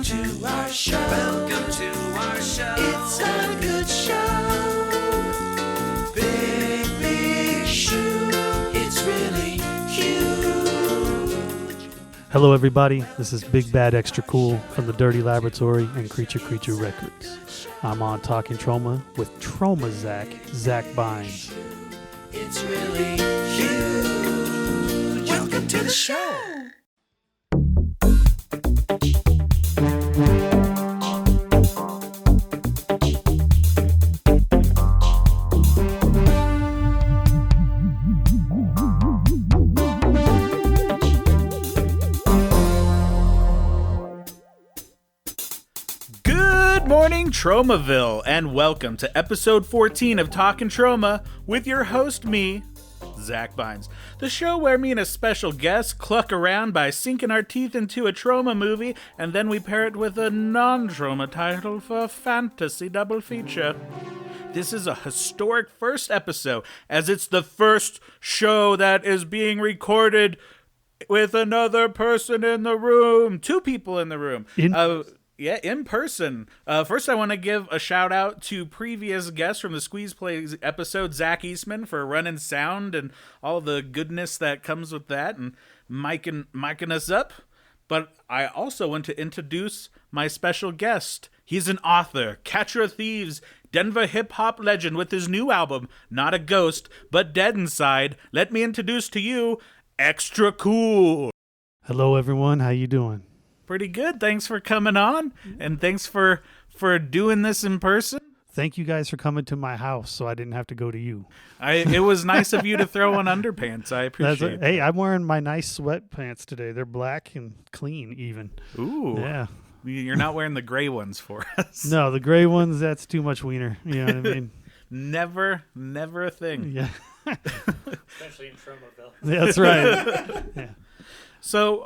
to our show. Welcome to our show. It's a good show. Big, big shoe. It's really huge. Hello, everybody. This is Big Bad Extra Cool from the Dirty Laboratory and Creature Records. I'm on Talkin Troma with Troma Zach Bynes. It's really huge. Welcome to the show. Morning Tromaville, and welcome to episode 14 of Talkin Troma with your host, me, Zach Bynes. The show where me and a special guest cluck around by sinking our teeth into a Troma movie, and then we pair it with a non-Troma title for a fantasy double feature. This is a historic first episode, as it's the first show that is being recorded with another person in the room. Two people in the room. Yeah, in person. First, I want to give a shout out to previous guests from the Squeeze Plays episode, Zach Eastman, for running sound and all the goodness that comes with that and micing us up. But I also want to introduce my special guest. He's an author, catcher of thieves, Denver hip-hop legend with his new album, Not a Ghost, but Dead Inside. Let me introduce to you, Extra Cool. Hello, everyone. How you doing? Pretty good. Thanks for coming on, and thanks for doing this in person. Thank you guys for coming to my house so I didn't have to go to you. It was nice of you to throw on underpants. I appreciate it. Hey, I'm wearing my nice sweatpants today. They're black and clean even. Ooh. Yeah. You're not wearing the gray ones for us. No, the gray ones, that's too much wiener. You know what I mean? Never a thing. Yeah. Especially in Tromaville. That's right. Yeah. So,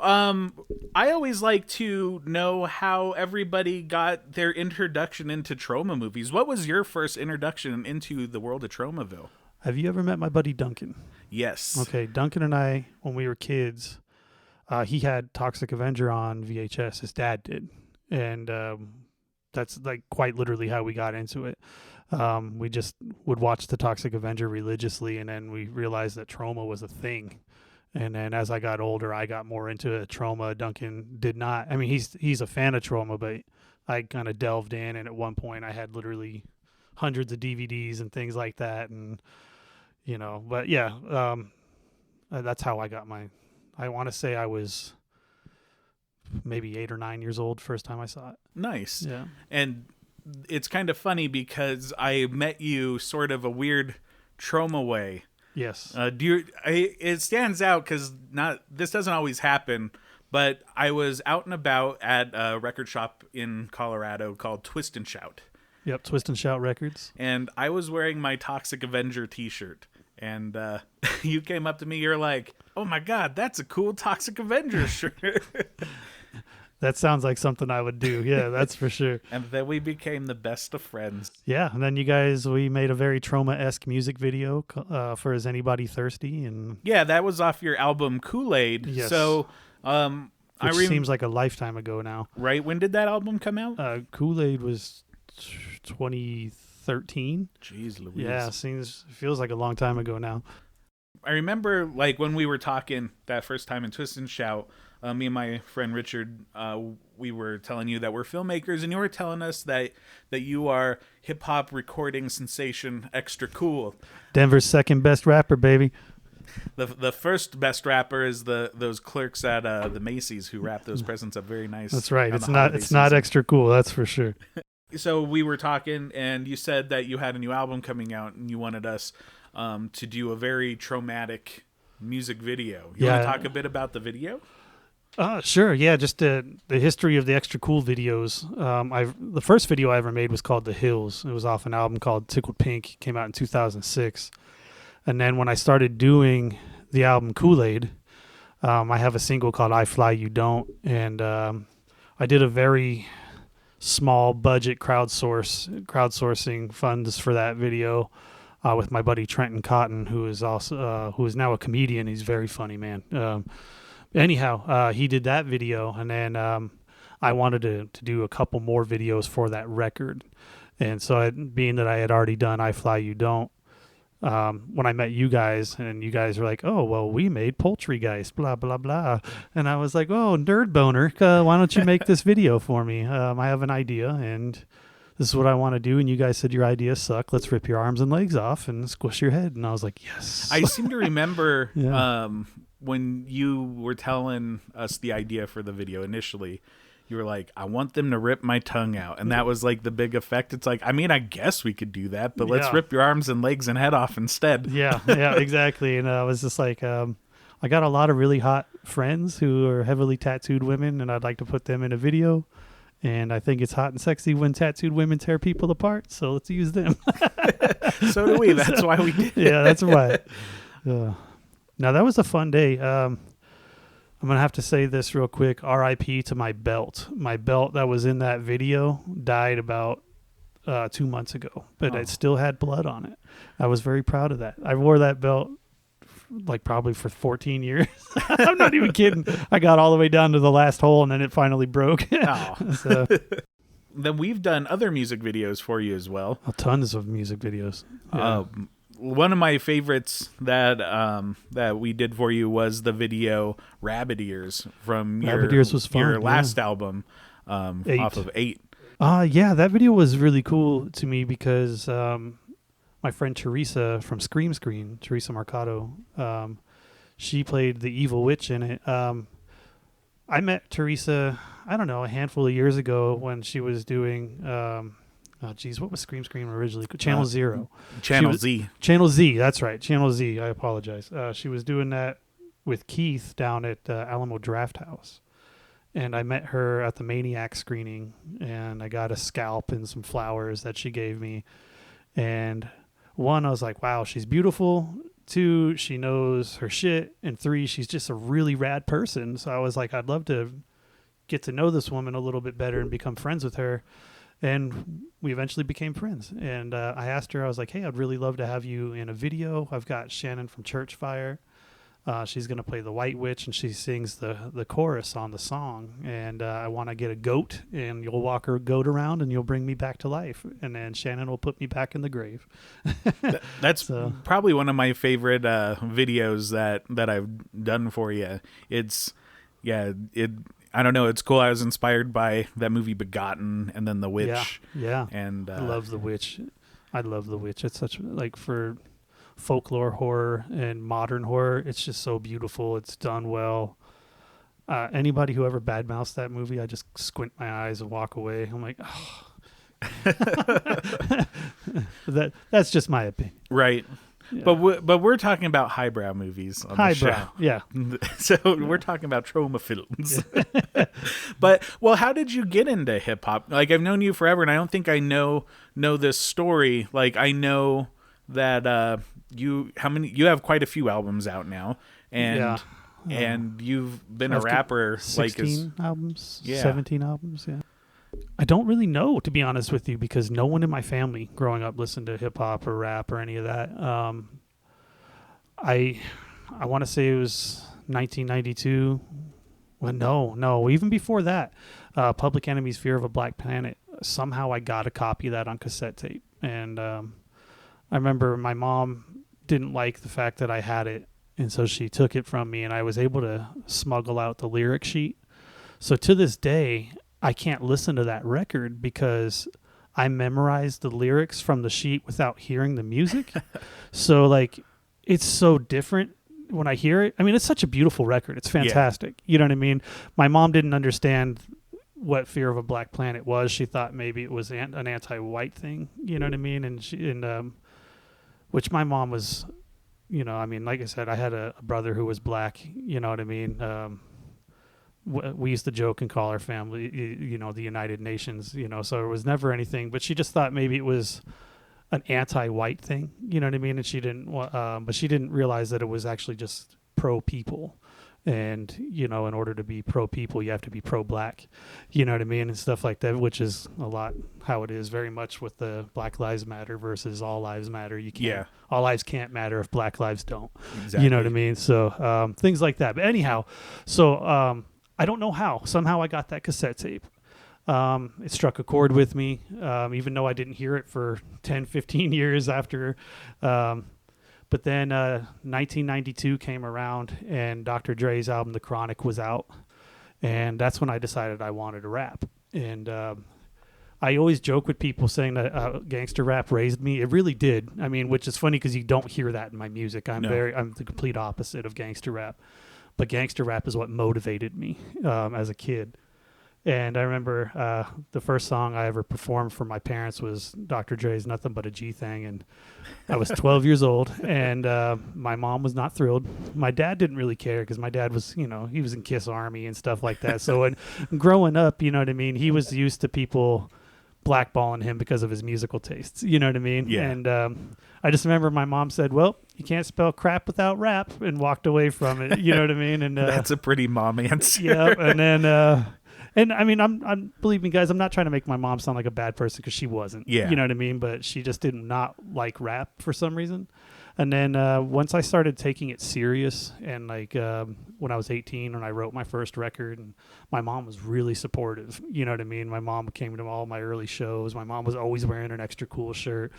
I always like to know how everybody got their introduction into Troma movies. What was your first introduction into the world of Tromaville? Have you ever met my buddy Duncan? Yes. Okay, Duncan and I, when we were kids, he had Toxic Avenger on VHS. His dad did. And that's like quite literally how we got into it. We just would watch the Toxic Avenger religiously, and then we realized that Troma was a thing. And then as I got older, I got more into Troma. Duncan did not. I mean, he's a fan of Troma, but I kind of delved in, and at one point I had literally hundreds of DVDs and things like that. And, you know, but yeah, that's how I got I want to say I was maybe 8 or 9 years old first time I saw it. Nice. Yeah. And it's kind of funny because I met you sort of a weird Troma way. Yes. It stands out because this doesn't always happen, but I was out and about at a record shop in Colorado called Twist and Shout. Yep, Twist and Shout Records. And I was wearing my Toxic Avenger t-shirt, and you came up to me, you're like, oh my God, that's a cool Toxic Avenger shirt. That sounds like something I would do. Yeah, that's for sure. And then we became the best of friends. Yeah, and then we made a very Troma-esque music video for Is Anybody Thirsty? And yeah, that was off your album Kool-Aid. Yes. So, which seems like a lifetime ago now. Right? When did that album come out? Kool-Aid was 2013. Jeez Louise. Yeah, feels like a long time ago now. I remember, like, when we were talking that first time in Twist and Shout, me and my friend Richard, we were telling you that we're filmmakers, and you were telling us that you are hip-hop recording sensation Extra Cool. Denver's second best rapper, baby. The first best rapper is those clerks at the Macy's who wrap those presents up very nice. That's right. It's not Extra Cool, that's for sure. So we were talking, and you said that you had a new album coming out, and you wanted us to do a very traumatic music video. You want to talk a bit about the video? Sure. Yeah, just the history of the Extra Cool videos. The first video I ever made was called The Hills. It was off an album called Tickled Pink. It came out in 2006. And then when I started doing the album Kool-Aid, I have a single called I Fly You Don't. And I did a very small budget crowdsourcing funds for that video with my buddy Trenton Cotton, who is now a comedian. He's very funny, man. Anyhow, he did that video, and then I wanted to do a couple more videos for that record. And so being that I had already done I Fly You Don't, when I met you guys and you guys were like, oh, well, we made Poultrygeist, blah, blah, blah. And I was like, oh, nerd boner, why don't you make this video for me? I have an idea and this is what I want to do. And you guys said your ideas suck. Let's rip your arms and legs off and squish your head. And I was like, yes. I seem to remember Yeah. when you were telling us the idea for the video initially, you were like, I want them to rip my tongue out. And that was like the big effect. It's like, I mean, I guess we could do that, but let's Yeah. rip your arms and legs and head off instead. Yeah, exactly. And I was just like, I got a lot of really hot friends who are heavily tattooed women, and I'd like to put them in a video. And I think it's hot and sexy when tattooed women tear people apart. So let's use them. So do we. That's why we did it. Yeah, that's right. Now, that was a fun day. I'm going to have to say this real quick. RIP to my belt. My belt that was in that video died about 2 months ago, but it still had blood on it. I was very proud of that. I wore that belt like probably for 14 years. I'm not even kidding. I got all the way down to the last hole and then it finally broke. Oh. So, Then we've done other music videos for you as well. tons of music videos. Yeah. One of my favorites that that we did for you was the video Rabbit Ears from Rabbit Ears was fun, your yeah. last album 8. off of 8. Yeah, that video was really cool to me because my friend Teresa from Scream Screen, Teresa Marcato, she played the evil witch in it. I met Teresa, I don't know, a handful of years ago when she was doing, what was Scream Screen originally? Channel Zero. Channel Z. Channel Z, that's right. Channel Z, I apologize. She was doing that with Keith down at Alamo Draft House. And I met her at the Maniac screening, and I got a scalp and some flowers that she gave me. And 1, I was like, wow, she's beautiful. 2, she knows her shit. And 3, she's just a really rad person. So I was like, I'd love to get to know this woman a little bit better and become friends with her. And we eventually became friends. And I asked her, I was like, hey, I'd really love to have you in a video. I've got Shannon from Churchfire. She's going to play the White Witch, and she sings the chorus on the song. And I want to get a goat, and you'll walk her goat around, and you'll bring me back to life. And then Shannon will put me back in the grave. That's probably one of my favorite videos that I've done for you. I don't know. It's cool. I was inspired by that movie Begotten and then The Witch. Yeah. And I love The Witch. I love The Witch. It's such, like, for folklore horror and modern horror, it's just so beautiful. It's done well. Anybody who ever badmouths that movie, I just squint my eyes and walk away. I'm like, oh. That's just my opinion. Right. Yeah. But we're talking about highbrow movies on the show. Highbrow, yeah. So we're talking about trauma films. But how did you get into hip hop? Like, I've known you forever, and I don't think I know this story. Like, I know that you have quite a few albums out now, and and you've been a rapper 16 albums, Yeah. 17 albums, yeah. I don't really know, to be honest with you, because no one in my family growing up listened to hip hop or rap or any of that. I want to say it was 1992. Well, no, even before that, Public Enemy's "Fear of a Black Planet." Somehow I got a copy of that on cassette tape, and I remember my mom didn't like the fact that I had it, and so she took it from me, and I was able to smuggle out the lyric sheet. So to this day, I can't listen to that record because I memorized the lyrics from the sheet without hearing the music. So, like, it's so different when I hear it. I mean, it's such a beautiful record. It's fantastic. Yeah. You know what I mean? My mom didn't understand what Fear of a Black Planet was. She thought maybe it was an anti-white thing. You know what I mean? And which my mom was, you know, I mean, like I said, I had a brother who was black. You know what I mean? We used to joke and call our family, you know, the United Nations, you know, so it was never anything, but she just thought maybe it was an anti-white thing, you know what I mean? And she didn't, but she didn't realize that it was actually just pro-people. And, you know, in order to be pro-people, you have to be pro-black, you know what I mean? And stuff like that, which is a lot how it is very much with the Black Lives Matter versus All Lives Matter. You can't, all lives can't matter if Black lives don't, Exactly. You know what I mean? So things like that. But anyhow, so, I don't know how. Somehow I got that cassette tape. It struck a chord with me, even though I didn't hear it for 10, 15 years after. But then 1992 came around, and Dr. Dre's album, The Chronic, was out. And that's when I decided I wanted to rap. And I always joke with people saying that gangster rap raised me. It really did. I mean, which is funny because you don't hear that in my music. I'm the complete opposite of gangster rap. But gangster rap is what motivated me as a kid. And I remember the first song I ever performed for my parents was Dr. Dre's Nothing But a G Thing. And I was 12 years old, and my mom was not thrilled. My dad didn't really care because my dad was, he was in Kiss Army and stuff like that. So growing up, you know what I mean, he was used to people blackballing him because of his musical tastes. You know what I mean? Yeah. And I just remember my mom said, well, you can't spell crap without rap, and walked away from it. You know what I mean? And That's a pretty mom answer. yeah. And then... and I mean, I'm believe me, guys, I'm not trying to make my mom sound like a bad person because she wasn't. Yeah. You know what I mean? But she just did not like rap for some reason. And then once I started taking it serious, and like when I was 18 and I wrote my first record, and my mom was really supportive. You know what I mean? My mom came to all my early shows. My mom was always wearing an extra cool shirt,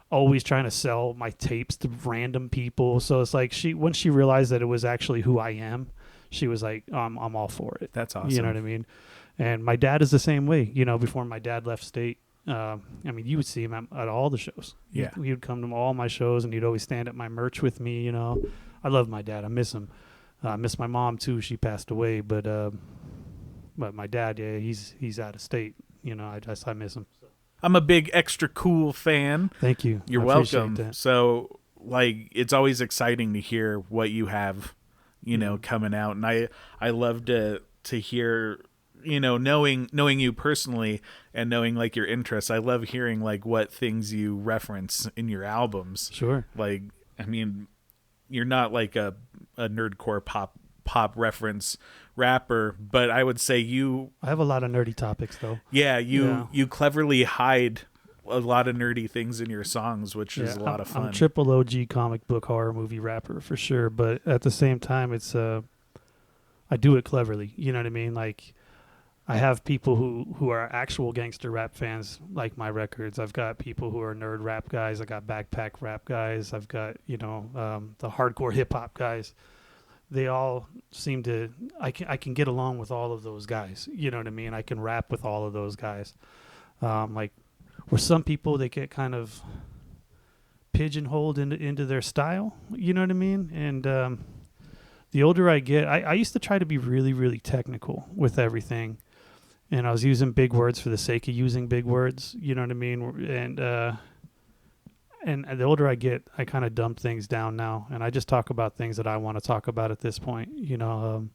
always trying to sell my tapes to random people. So it's like when she realized that it was actually who I am, she was like, I'm all for it. That's awesome. You know what I mean? And my dad is the same way. Before my dad left state, I mean, you would see him at all the shows. Yeah. He would come to all my shows, and he'd always stand at my merch with me. I love my dad. I miss him. I miss my mom too. She passed away, but my dad, yeah, he's out of state. I miss him. I'm a big Extra Cool fan. Thank you. You're I appreciate welcome. that. So, it's always exciting to hear what you have, coming out, and I love to hear. Knowing you personally and knowing like your interests, I love hearing like what things you reference in your albums. Sure. Like, I mean, you're not like a nerdcore pop reference rapper, but I would say I have a lot of nerdy topics though. Yeah, you cleverly hide a lot of nerdy things in your songs, which is a lot of fun. I'm triple OG comic book horror movie rapper for sure, but at the same time, it's I do it cleverly. You know what I mean? Like, I have people who are actual gangster rap fans like my records. I've got people who are nerd rap guys. I got backpack rap guys. I've got, the hardcore hip hop guys. They all seem to, I can get along with all of those guys. You know what I mean? I can rap with all of those guys. Like, where some people, they get kind of pigeonholed into their style. You know what I mean? And the older I get, I used to try to be really, really technical with everything. And I was using big words for the sake of using big words, you know what I mean? And the older I get, I kind of dump things down now, and I just talk about things that I want to talk about at this point. I'm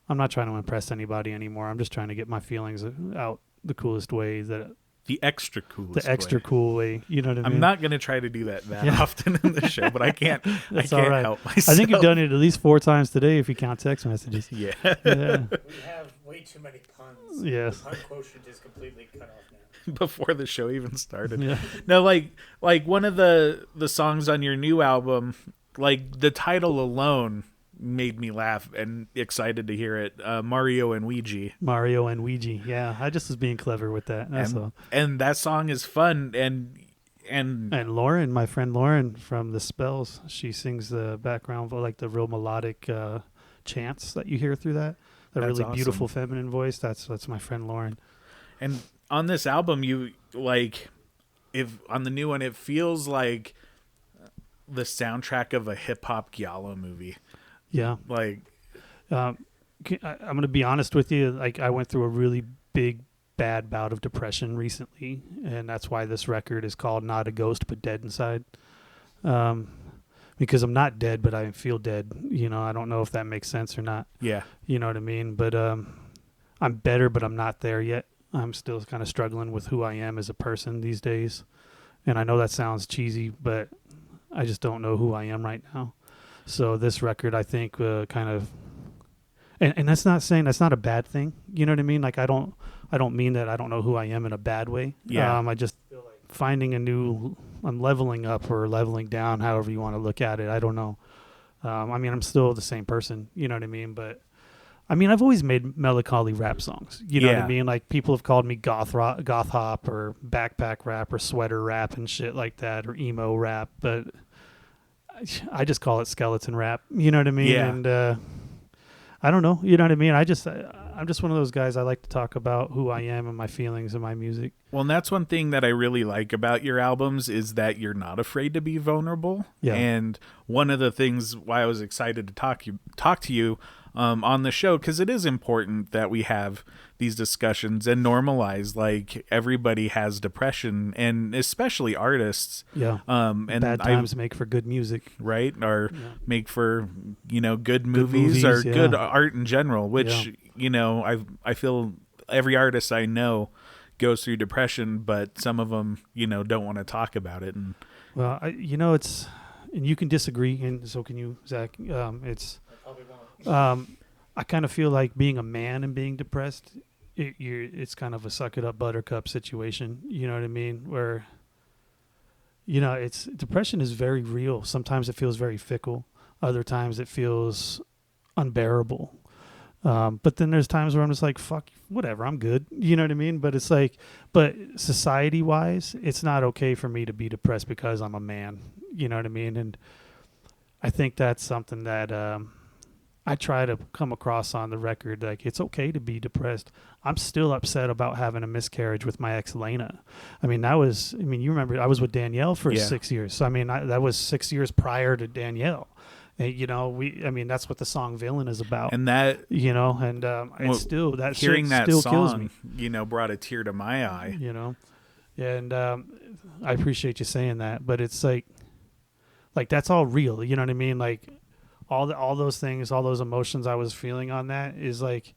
not trying to impress anybody anymore. I'm just trying to get my feelings out the coolest way, the extra cool way. You know what I mean? I'm not going to try to do that often in the show, but I can't. I can't all right. help myself. I think you've done it at least 4 times today if you count text messages. Yeah. Yeah. We have way too many puns. Yes. The pun quotient is completely cut off now. Before the show even started. Yeah. No, like one of the songs on your new album, like the title alone made me laugh and excited to hear it. Mario and Ouija. Yeah, I just was being clever with that. That's all. And that song is fun. And Lauren, my friend Lauren from The Spells, she sings the background, like the real melodic chants that you hear through that. That really awesome. beautiful feminine voice. That's my friend Lauren. And on this album, you if on the new one, it feels like the soundtrack of a hip hop giallo movie. Yeah. Like, I'm going to be honest with you. Like, I went through a really big, bad bout of depression recently, and that's why this record is called Not a Ghost, but Dead Inside. Because I'm not dead, but I feel dead. I don't know if that makes sense or not. yeah. You know what I mean? But I'm better, but I'm not there yet. I'm still kind of struggling with who I am as a person these days. And I know that sounds cheesy, but I just don't know who I am right now. So this record, I think, kind of, and that's not saying that's not a bad thing. You know what I mean? Like, I don't mean that I don't know who I am in a bad way. Yeah. I just feel like finding I'm leveling up or leveling down, however you want to look at it. I don't know. I mean, I'm still the same person. You know what I mean? But I mean, I've always made melancholy rap songs. You know what Yeah. I mean? Like, people have called me goth hop or backpack rap or sweater rap and shit like that, or emo rap. But I just call it skeleton rap. You know what I mean? Yeah. And I don't know. You know what I mean? I'm just one of those guys. I like to talk about who I am and my feelings and my music. Well, and that's one thing that I really like about your albums is that you're not afraid to be vulnerable. Yeah. And one of the things why I was excited to talk to you on the show, because it is important that we have these discussions and normalize, like, everybody has depression, and especially artists. Yeah. And Bad times make for good music. right, or Yeah. make for, good movies or movies, yeah. good art in general, which Yeah. I feel every artist I know goes through depression, but some of them don't want to talk about it. And Well, it's, and you can disagree, and so can you, Zach. It's, I probably won't. I kind of feel like being a man and being depressed, it's kind of a suck it up buttercup situation. You know what I mean? Where, it's depression is very real. Sometimes it feels very fickle. Other times it feels unbearable. But then there's times where I'm just like, fuck, whatever, I'm good. You know what I mean? But it's like, but society wise, it's not okay for me to be depressed because I'm a man. You know what I mean? And I think that's something that I try to come across on the record. Like, it's okay to be depressed. I'm still upset about having a miscarriage with my ex Lena. You remember I was with Danielle for 6 years. So that was 6 years prior to Danielle. And, that's what the song "Villain" is about. and that It's still that hearing shit that still song, kills me. brought a tear to my eye. And I appreciate you saying that, but it's like that's all real. You know what I mean? Like all those things, all those emotions I was feeling on that is like,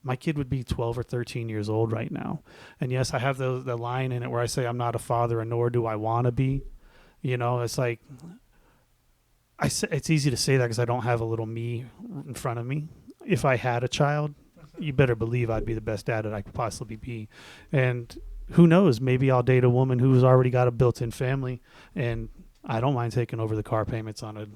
my kid would be 12 or 13 years old right now. And yes, I have the line in it where I say I'm not a father, and nor do I want to be. It's like, it's easy to say that because I don't have a little me in front of me. If I had a child, you better believe I'd be the best dad that I could possibly be. And who knows, maybe I'll date a woman who's already got a built-in family, and I don't mind taking over the car payments on a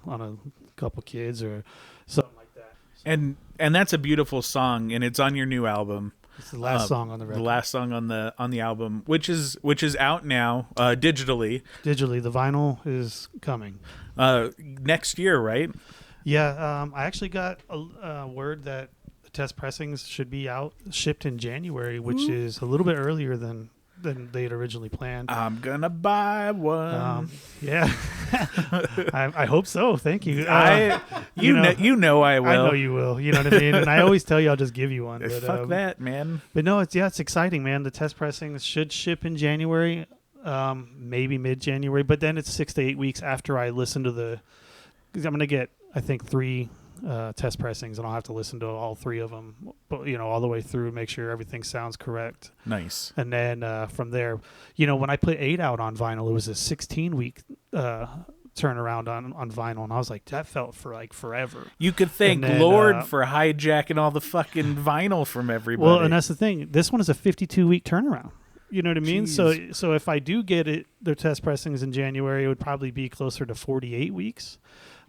couple kids or something like that. And that's a beautiful song, and it's on your new album. It's the last song on the record. The last song on the album, which is out now digitally. Digitally, the vinyl is coming Next year, right? Yeah, I actually got a word that the test pressings should be shipped in January, which is a little bit earlier than they had originally planned. I'm gonna buy one. Yeah, I hope so. Thank you. I will. I know you will. You know what I mean? And I always tell you I'll just give you one. But, Fuck that, man. But no, it's exciting, man. The test pressings should ship in January, maybe mid-January. But then it's 6 to 8 weeks after I listen to because I'm gonna get, I think, 3 test pressings, and I'll have to listen to all 3 of them, but all the way through, make sure everything sounds correct. Nice. And then from there, when I put 8 out on vinyl, it was a 16-week turnaround on vinyl, and I was like, that felt for like forever. You could thank then, Lord for hijacking all the fucking vinyl from everybody. Well, and that's the thing. This one is a 52-week turnaround. You know what I mean? Jeez. So if I do get their test pressings in January, it would probably be closer to 48 weeks.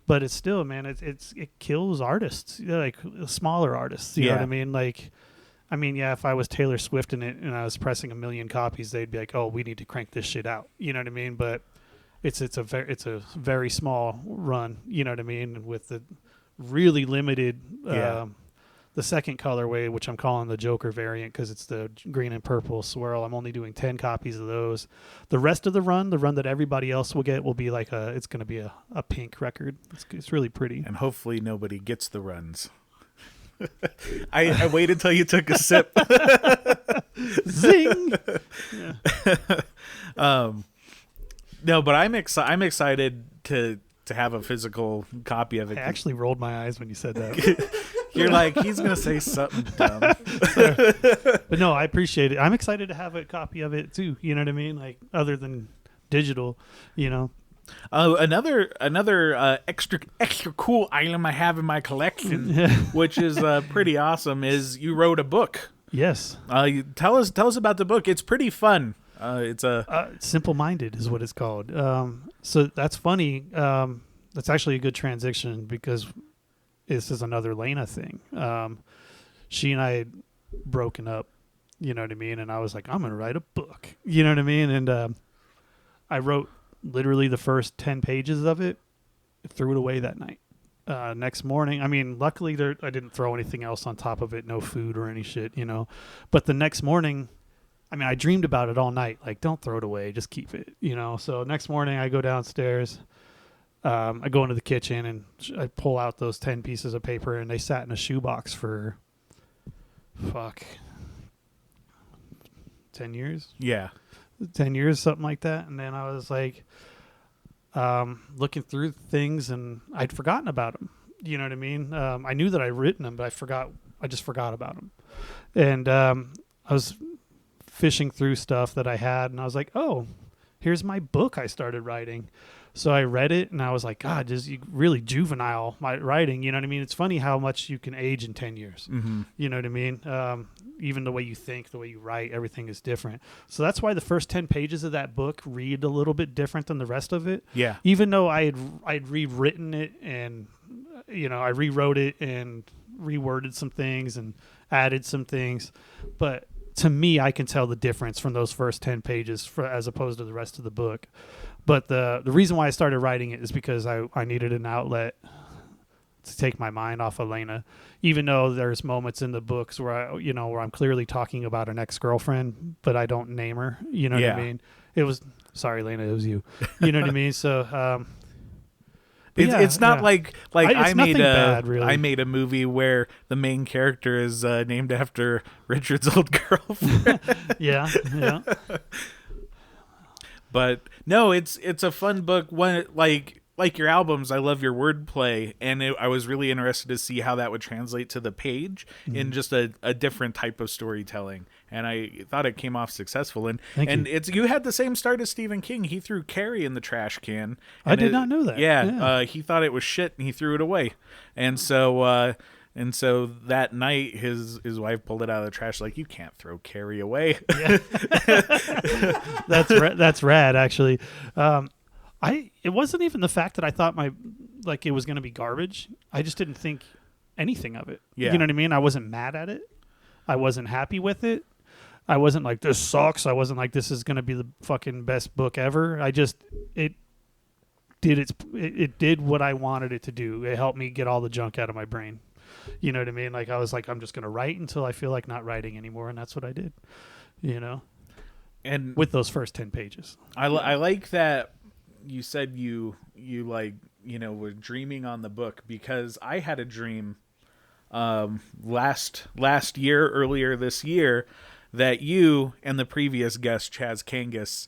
But it's still, man, it kills artists, like smaller artists. You know what I mean? Like, if I was Taylor Swift in it and I was pressing 1 million copies, they'd be like, "Oh, we need to crank this shit out." You know what I mean? But it's a very small run. You know what I mean? With the really limited, the second colorway, which I'm calling the Joker variant because it's the green and purple swirl. I'm only doing 10 copies of those. The rest of the run that everybody else will get, will be like it's going to be a pink record. It's really pretty. And hopefully nobody gets the runs. I waited till you took a sip. Zing! No, but I'm excited to have a physical copy of it. I actually rolled my eyes when you said that. You're like, he's going to say something dumb. But no, I appreciate it. I'm excited to have a copy of it too. You know what I mean? Like, other than digital, Another extra cool item I have in my collection, which is pretty awesome, is you wrote a book. Yes. Tell us about the book. It's pretty fun. It's Simple Minded is what it's called. So that's funny. That's actually a good transition because this is another Lena thing. she and I had broken up, you know what I mean? And I was like, I'm going to write a book, you know what I mean? And I wrote literally the first 10 pages of it, threw it away that night. Next morning, I mean, luckily I didn't throw anything else on top of it, no food or any shit, you know. But the next morning, I mean, I dreamed about it all night. Like, don't throw it away, just keep it, you know. So next morning, I go downstairs. I go into the kitchen and I pull out those 10 pieces of paper, and they sat in a shoebox for 10 years. Yeah. 10 years, something like that. And then I was like, looking through things, and I'd forgotten about them. You know what I mean? I knew that I'd written them, but I just forgot about them. And I was fishing through stuff that I had, and I was like, oh, here's my book I started writing. So I read it, and I was like, God, this is really juvenile, my writing. You know what I mean? It's funny how much you can age in 10 years. Mm-hmm. You know what I mean? Even the way you think, the way you write, everything is different. So that's why the first 10 pages of that book read a little bit different than the rest of it. Yeah. Even though I'd rewritten it, and, you know, I rewrote it and reworded some things and added some things. But to me, I can tell the difference from those first 10 pages as opposed to the rest of the book. But the reason why I started writing it is because I needed an outlet to take my mind off Elena, even though there's moments in the books where where I'm clearly talking about an ex-girlfriend, but I don't name her. You know what I mean? Sorry, Elena, it was you. You know what I mean? So, it's not like I made bad, really. I made a movie where the main character is named after Richard's old girlfriend. yeah. But no, it's a fun book. One like your albums, I love your wordplay, and I was really interested to see how that would translate to the page in just a different type of storytelling. And I thought it came off successful. And you had the same start as Stephen King. He threw Carrie in the trash can. I did not know that. Yeah. He thought it was shit, and he threw it away. And so that night, his wife pulled it out of the trash, like, you can't throw Carrie away. Yeah. That's rad, actually. It wasn't even the fact that I thought it was going to be garbage. I just didn't think anything of it. Yeah. You know what I mean? I wasn't mad at it. I wasn't happy with it. I wasn't like, this sucks. I wasn't like, this is going to be the fucking best book ever. It did what I wanted it to do. It helped me get all the junk out of my brain. You know what I mean? Like, I was like, I'm just going to write until I feel like not writing anymore. And that's what I did, you know, and with those first 10 pages. I like that you said you were dreaming on the book, because I had a dream last year, earlier this year, that you and the previous guest, Chaz Kangas,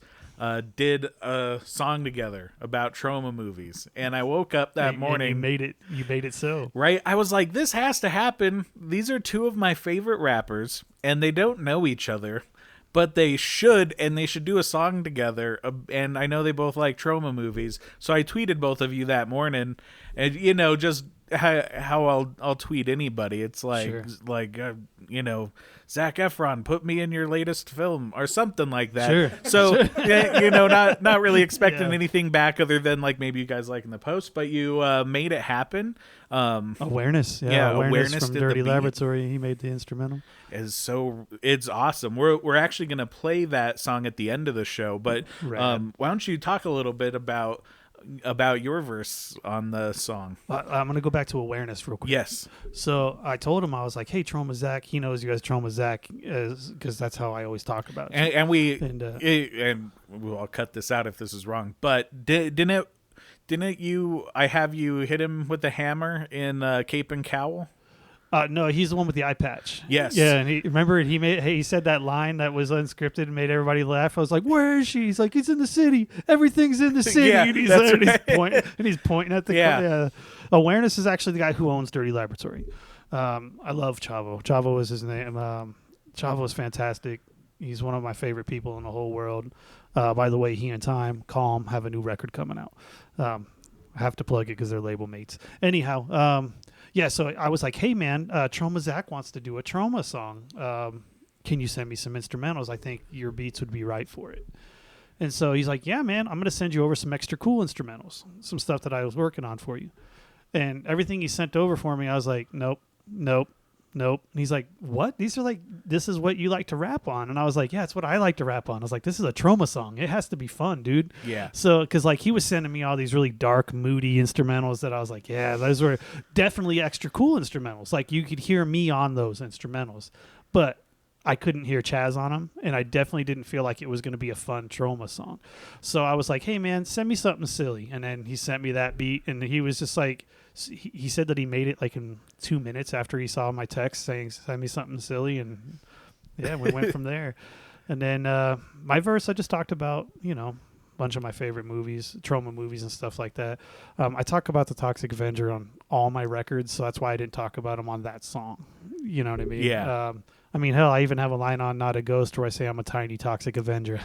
did a song together about Troma movies. And I woke up that morning. You made it so. Right? I was like, this has to happen. These are two of my favorite rappers, and they don't know each other, but they should, and they should do a song together. And I know they both like Troma movies. So I tweeted both of you that morning, and, just how I'll tweet anybody. It's like, sure. Zac Efron, put me in your latest film, or something like that. Sure. So, not really expecting anything back other than like maybe you guys liking the post, but you made it happen. Awareness. Yeah, awareness from did Dirty the beat. Laboratory. He made the instrumental. It's awesome. We're actually going to play that song at the end of the show, but why don't you talk a little bit about your verse on the song? I'm going to go back to awareness real quick. Yes. So I told him, I was like, hey, Troma Zach. He knows you as Troma Zach, because that's how I always talk about it. And I'll cut this out if this is wrong, but didn't I have you hit him with the hammer in Cape and Cowl? No, he's the one with the eye patch. Yes. Yeah, and he said that line that was unscripted and made everybody laugh. I was like, where is she? He's like, he's in the city. Everything's in the city. Yeah, and he's pointing at the Yeah. Awareness is actually the guy who owns Dirty Laboratory. I love Chavo. Chavo was his name. Chavo is fantastic. He's one of my favorite people in the whole world. By the way, he and Calm have a new record coming out. I have to plug it because they're label mates. Anyhow, so I was like, hey, man, Troma Zach wants to do a Troma song. Can you send me some instrumentals? I think your beats would be right for it. And so he's like, yeah, man, I'm going to send you over some extra cool instrumentals, some stuff that I was working on for you. And everything he sent over for me, I was like, nope, nope. And he's like, what? This is what you like to rap on. And I was like, yeah, it's what I like to rap on. I was like, this is a Troma song. It has to be fun, dude. Yeah. So, because like he was sending me all these really dark, moody instrumentals that I was like, yeah, those were definitely extra cool instrumentals. Like you could hear me on those instrumentals, but I couldn't hear Chaz on them, and I definitely didn't feel like it was going to be a fun Troma song. So I was like, hey, man, send me something silly. And then he sent me that beat, and he was just like, he said that he made it like in 2 minutes after he saw my text saying, send me something silly, and yeah, we went from there. And then my verse, I just talked about, a bunch of my favorite movies, Troma movies and stuff like that. I talk about the Toxic Avenger on all my records, so that's why I didn't talk about him on that song. You know what I mean? Yeah. I mean, hell, I even have a line on Not a Ghost where I say I'm a tiny toxic Avenger.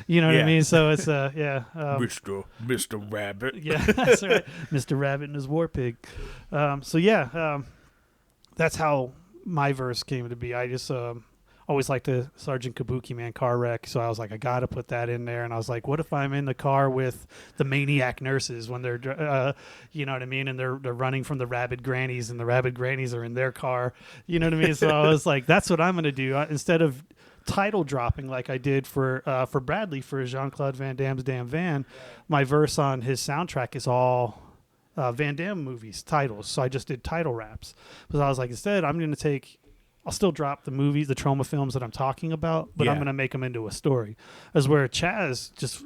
You know what I mean? So it's, yeah. Mr. Rabbit. Yeah, that's right. Mr. Rabbit and his war pig. So, yeah, that's how my verse came to be. I just always liked the Sergeant Kabuki Man car wreck, so I was like, I got to put that in there. And I was like, what if I'm in the car with the maniac nurses when they're, you know what I mean? And they're running from the rabid grannies, and the rabid grannies are in their car. You know what I mean? So I was like, that's what I'm going to do. Instead of title dropping like I did for Bradley for Jean-Claude Van Damme's Damn Van, my verse on his soundtrack is all Van Damme movies, titles. So I just did title raps. Because I was like, instead, I'll still drop the movies, the Troma films that I'm talking about, but I'm going to make them into a story. As where Chaz just,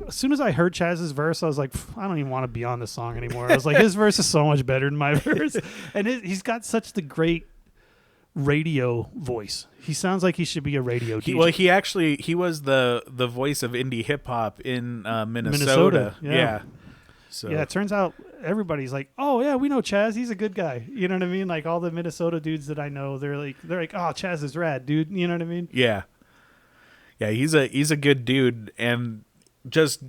as soon as I heard Chaz's verse, I was like, I don't even want to be on this song anymore. I was like, his verse is so much better than my verse. And he's got such the great radio voice. He sounds like he should be a radio DJ. He was the voice of indie hip hop in Minnesota. Yeah. So yeah, it turns out everybody's like, oh yeah, we know Chaz. He's a good guy. You know what I mean? Like all the Minnesota dudes that I know, they're like, oh, Chaz is rad, dude. You know what I mean? Yeah. Yeah, he's a good dude, and just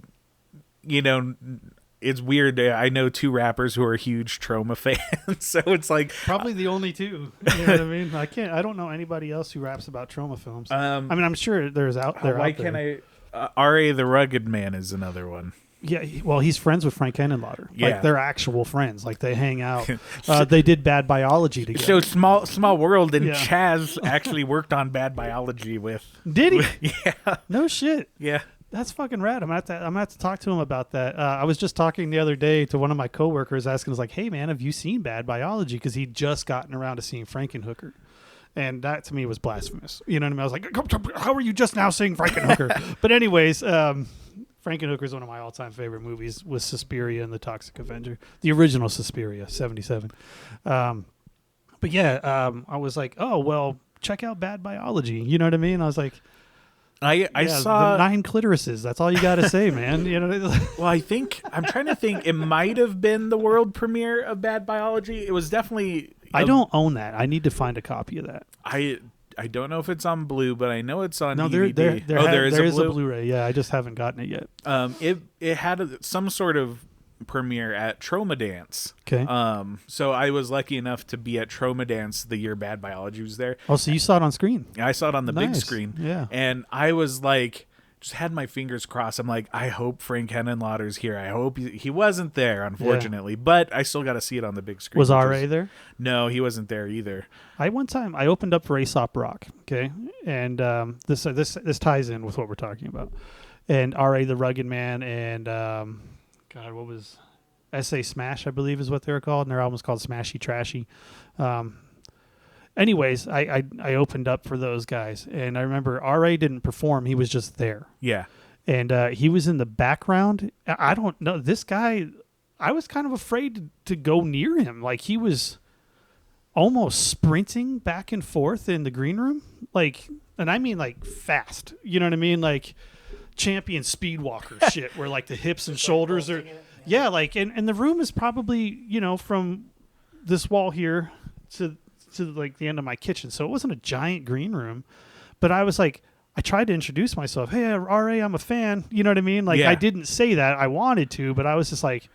it's weird. I know 2 rappers who are huge Troma fans, so it's like probably the only 2. You know what I mean? I don't know anybody else who raps about Troma films. I mean, I'm sure there's out there. Why can't I? R.A. the Rugged Man is another one. Yeah, well, he's friends with Frank Henenlotter. Yeah. Like, they're actual friends. Like, they hang out. They did Bad Biology together. So small world, and Chaz actually worked on Bad Biology with. Did he? Yeah. No shit. Yeah. That's fucking rad. I'm gonna have to talk to him about that. I was just talking the other day to one of my coworkers, asking, "Was like, hey man, have you seen Bad Biology?" Because he'd just gotten around to seeing Frankenhooker. And that to me was blasphemous. You know what I mean? I was like, how are you just now seeing Frankenhooker? But anyways, Frankenhooker is one of my all-time favorite movies with Suspiria and the Toxic Avenger. The original Suspiria, 77. But yeah, I was like, oh, well, check out Bad Biology. You know what I mean? I was like, I saw the 9 clitorises. That's all you got to say, man. You know. Well, I'm trying to think. It might have been the world premiere of Bad Biology. It was definitely. I don't own that. I need to find a copy of that. I don't know if it's on Blue, but I know it's on DVD. There is a Blu-ray. Yeah, I just haven't gotten it yet. It had some sort of premiere at Troma Dance. Okay. So I was lucky enough to be at Troma Dance the year Bad Biology was there. Oh, so you saw it on screen? I saw it on the big screen. Yeah. And I was like, just had my fingers crossed. I'm like, I hope Frank Henenlotter's here. I hope he wasn't there, unfortunately. Yeah. But I still got to see it on the big screen. Was R.A. there? No, he wasn't there either. One time I opened up for Aesop Rock, okay? And this ties in with what we're talking about. And R.A. the Rugged Man and, God, what was... S.A. Smash, I believe is what they were called. And their album's called Smashy Trashy. Anyways, I opened up for those guys, and I remember R.A. didn't perform; he was just there. Yeah, and he was in the background. I don't know this guy. I was kind of afraid to go near him. Like he was almost sprinting back and forth in the green room, like, and I mean like fast. You know what I mean? Like champion speed walker shit, where like the hips and shoulders are. Yeah, like and the room is probably from this wall here to like the end of my kitchen. So it wasn't a giant green room, but I was like, I tried to introduce myself. Hey, R.A., I'm a fan. You know what I mean? Like I didn't say that. I wanted to, but I was just like,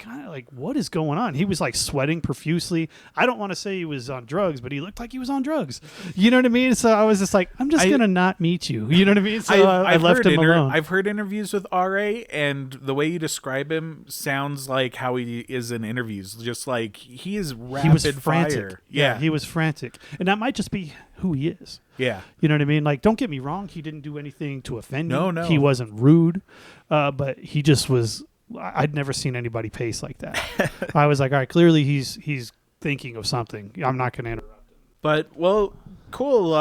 kind of like, what is going on? He was like sweating profusely. I don't want to say he was on drugs, but he looked like he was on drugs. You know what I mean? So I was just like, I'm just going to not meet you. You know what I mean? So I left him alone. I've heard interviews with R.A., and the way you describe him sounds like how he is in interviews. Just like he is rapid fire. Yeah, he was frantic. And that might just be who he is. Yeah. You know what I mean? Like, don't get me wrong. He didn't do anything to offend you. No. He wasn't rude. But he just was... I'd never seen anybody pace like that. I was like, all right, clearly he's thinking of something. I'm not going to interrupt him. But, well, cool.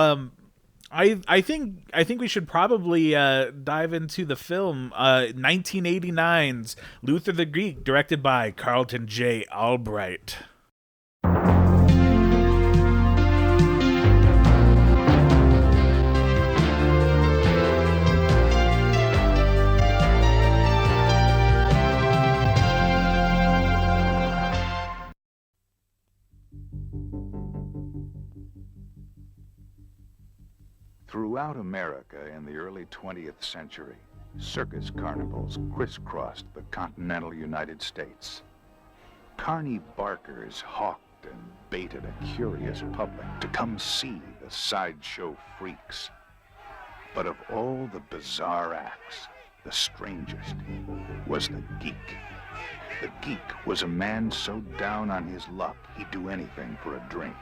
I think we should probably dive into the film 1989's Luther the Geek, directed by Carlton J. Albright. Throughout America in the early 20th century, circus carnivals crisscrossed the continental United States. Carney barkers hawked and baited a curious public to come see the sideshow freaks. But of all the bizarre acts, the strangest was the geek. The geek was a man so down on his luck he'd do anything for a drink.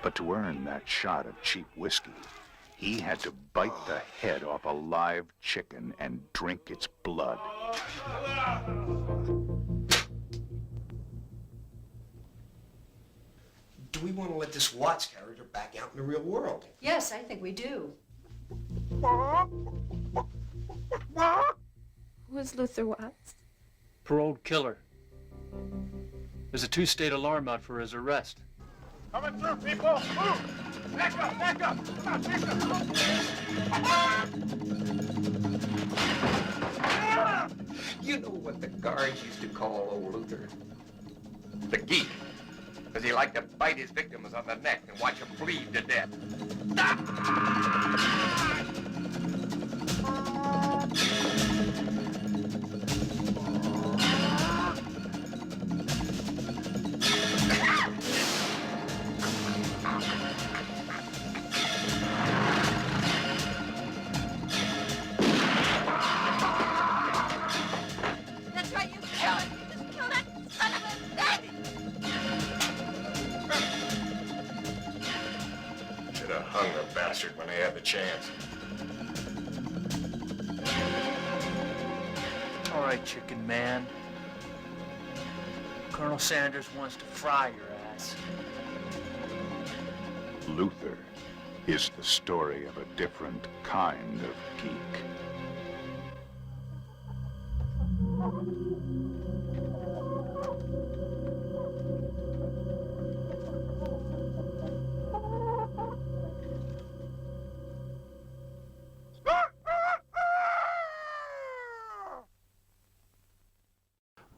But to earn that shot of cheap whiskey, he had to bite the head off a live chicken and drink its blood. Do we want to let this Watts character back out in the real world? Yes, I think we do. Who's Luther Watts? Paroled killer. There's a 2-state alarm out for his arrest. Coming through, people! Move! Back up! Back up! Come on, back up! You know what the guards used to call old Luther? The geek. Because he liked to bite his victims on the neck and watch them bleed to death. That's right, you kill it! Just kill that son of a daddy! Should have hung the bastard when they had the chance. All right, chicken man. Colonel Sanders wants to fry your ass. Luther is the story of a different kind of geek.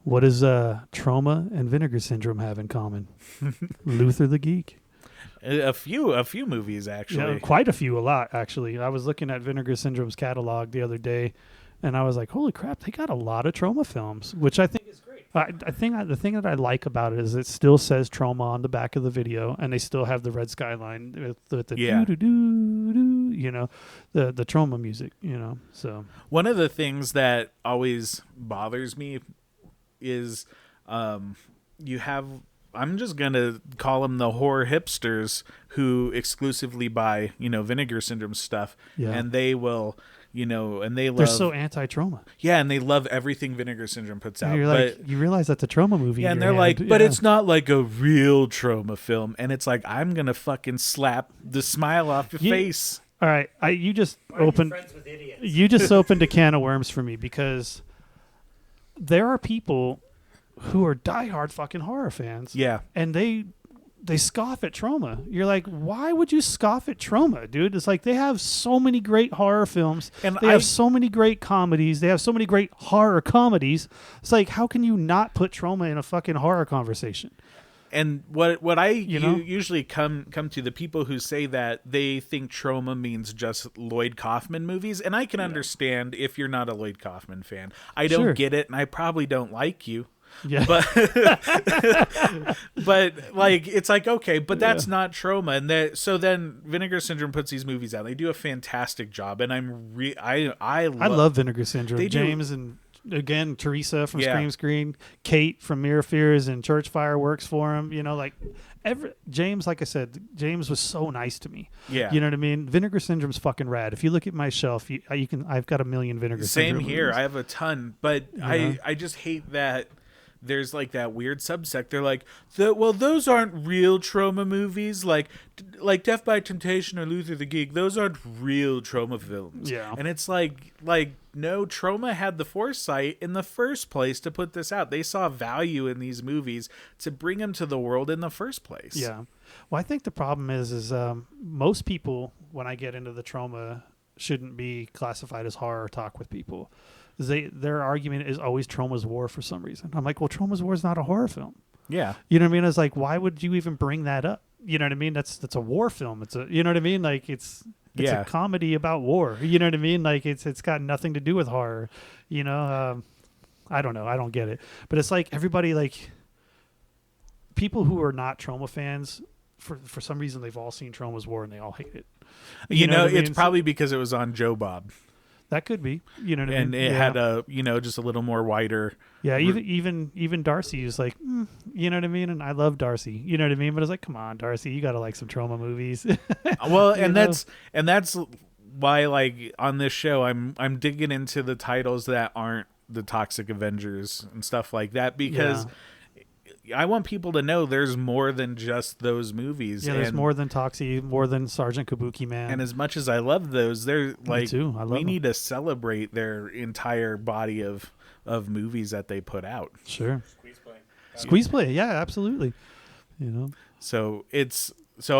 What does trauma and vinegar syndrome have in common? Luther the Geek. A few movies, actually. Yeah, quite a few, a lot, actually. I was looking at Vinegar Syndrome's catalog the other day, and I was like, holy crap, they got a lot of trauma films, which I think is great. I think the thing that I like about it is it still says trauma on the back of the video, and they still have the red skyline with the doo-doo-doo-doo, you know, the trauma music, you know. So one of the things that always bothers me is you have, I'm just going to call them the horror hipsters who exclusively buy, Vinegar Syndrome stuff. Yeah. And they will, and they love... They're so anti-trauma. Yeah, and they love everything Vinegar Syndrome puts out. You're like, you realize that's a trauma movie. Yeah, and they're like, but it's not like a real trauma film. And it's like, I'm going to fucking slap the smile off your face. All right, you just opened... Friends with idiots. You just opened a can of worms for me, because there are people who are diehard fucking horror fans. Yeah. And they scoff at trauma. You're like, why would you scoff at trauma, dude? It's like they have so many great horror films. And they have so many great comedies. They have so many great horror comedies. It's like, how can you not put trauma in a fucking horror conversation? And what I usually come to the people who say that they think trauma means just Lloyd Kaufman movies, and I can understand if you're not a Lloyd Kaufman fan. I don't get it, and I probably don't like you. Yeah. But like it's like okay, but that's not Troma, and so then Vinegar Syndrome puts these movies out. They do a fantastic job, and I love Vinegar Syndrome. They do. James and again Teresa from Yeah. Scream Screen, Kate from Mirror Fears and Church Fire works for him. You know, like James, like I said, James was so nice to me. Yeah. You know what I mean? Vinegar Syndrome's fucking rad. If you look at my shelf, you can. I've got a million Vinegar Syndrome. Same here. movies. I have a ton, but I just hate that there's like that weird subsect. They're like, those aren't real Troma movies. Like Death by Temptation or Luther the Geek. Those aren't real Troma films. Yeah. And it's like no, Troma had the foresight in the first place to put this out. They saw value in these movies to bring them to the world in the first place. Yeah. Well, I think the problem is most people, when I get into the Troma, shouldn't be classified as horror talk with people. Their argument is always Troma's War for some reason. I'm like, well, Troma's War is not a horror film. Yeah. You know what I mean? It's like, why would you even bring that up? You know what I mean? That's a war film. You know what I mean? Like it's a comedy about war. You know what I mean? Like it's got nothing to do with horror. You know, I don't know. I don't get it. But it's like everybody, like people who are not Troma fans, for some reason they've all seen Troma's War and they all hate it. You know what I it's mean? probably because it was on Joe Bob. That could be, you know what I mean? And it had a, just a little more wider. Yeah, even Darcy is like, you know what I mean? And I love Darcy, you know what I mean? But it's like, come on, Darcy, you got to like some Troma movies. Well, and that's why, like, on this show, I'm digging into the titles that aren't the Toxic Avengers and stuff like that, because I want people to know there's more than just those movies. Yeah, there's more than Toxie, more than Sergeant Kabuki Man. And as much as I love those, they're like, Me too. I love them. need to celebrate their entire body of movies that they put out. Sure. Squeeze play. Yeah, absolutely. You know. So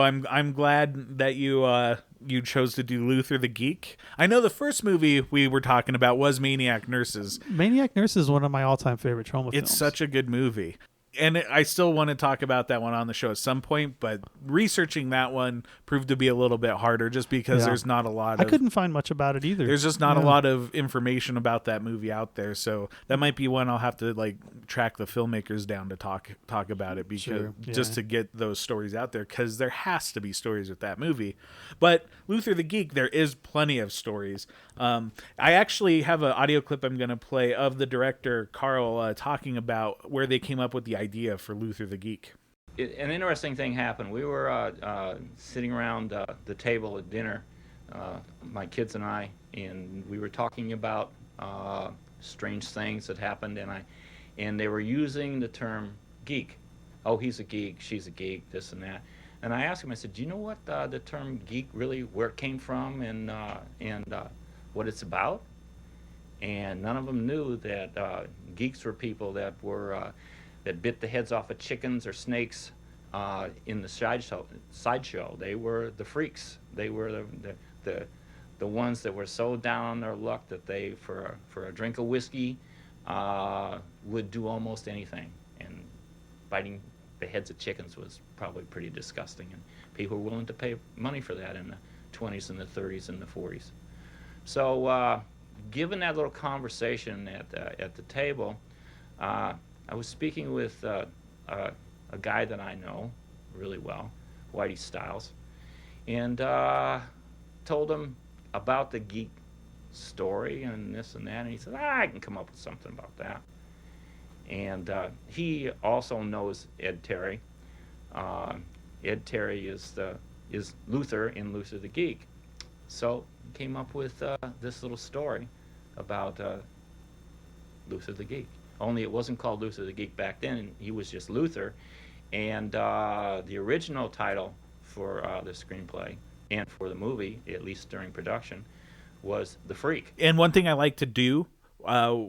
I'm glad that you chose to do Luther the Geek. I know the first movie we were talking about was Maniac Nurses. Maniac Nurses is one of my all-time favorite Troma films. It's such a good movie. And I still want to talk about that one on the show at some point, but researching that one proved to be a little bit harder just because there's not a lot of... I couldn't find much about it either. There's just not a lot of information about that movie out there, so that might be one I'll have to like track the filmmakers down to talk about it, because just to get those stories out there, because there has to be stories with that movie. But Luther the Geek, there is plenty of stories. I actually have an audio clip I'm going to play of the director, Carl, talking about where they came up with the idea for Luther the Geek. An interesting thing happened. We were sitting around the table at dinner, my kids and I, and we were talking about strange things that happened, and they were using the term geek. Oh, he's a geek, she's a geek, this and that. And I asked him, I said, do you know what the term geek really, where it came from and what it's about? And none of them knew that geeks were people that were that bit the heads off of chickens or snakes in the sideshow. They were the freaks. They were the ones that were so down on their luck that they, for a drink of whiskey, would do almost anything. And biting the heads of chickens was probably pretty disgusting. And people were willing to pay money for that in the 20s and the 30s and the 40s. So given that little conversation at the table, I was speaking with a guy that I know really well, Whitey Stiles, and told him about the geek story and this and that, and he said, I can come up with something about that. And he also knows Ed Terry. Ed Terry is Luther in Luther the Geek. So he came up with this little story about Luther the Geek. Only it wasn't called Luther the Geek back then. He was just Luther. And the original title for the screenplay and for the movie, at least during production, was The Freak. And one thing I like to do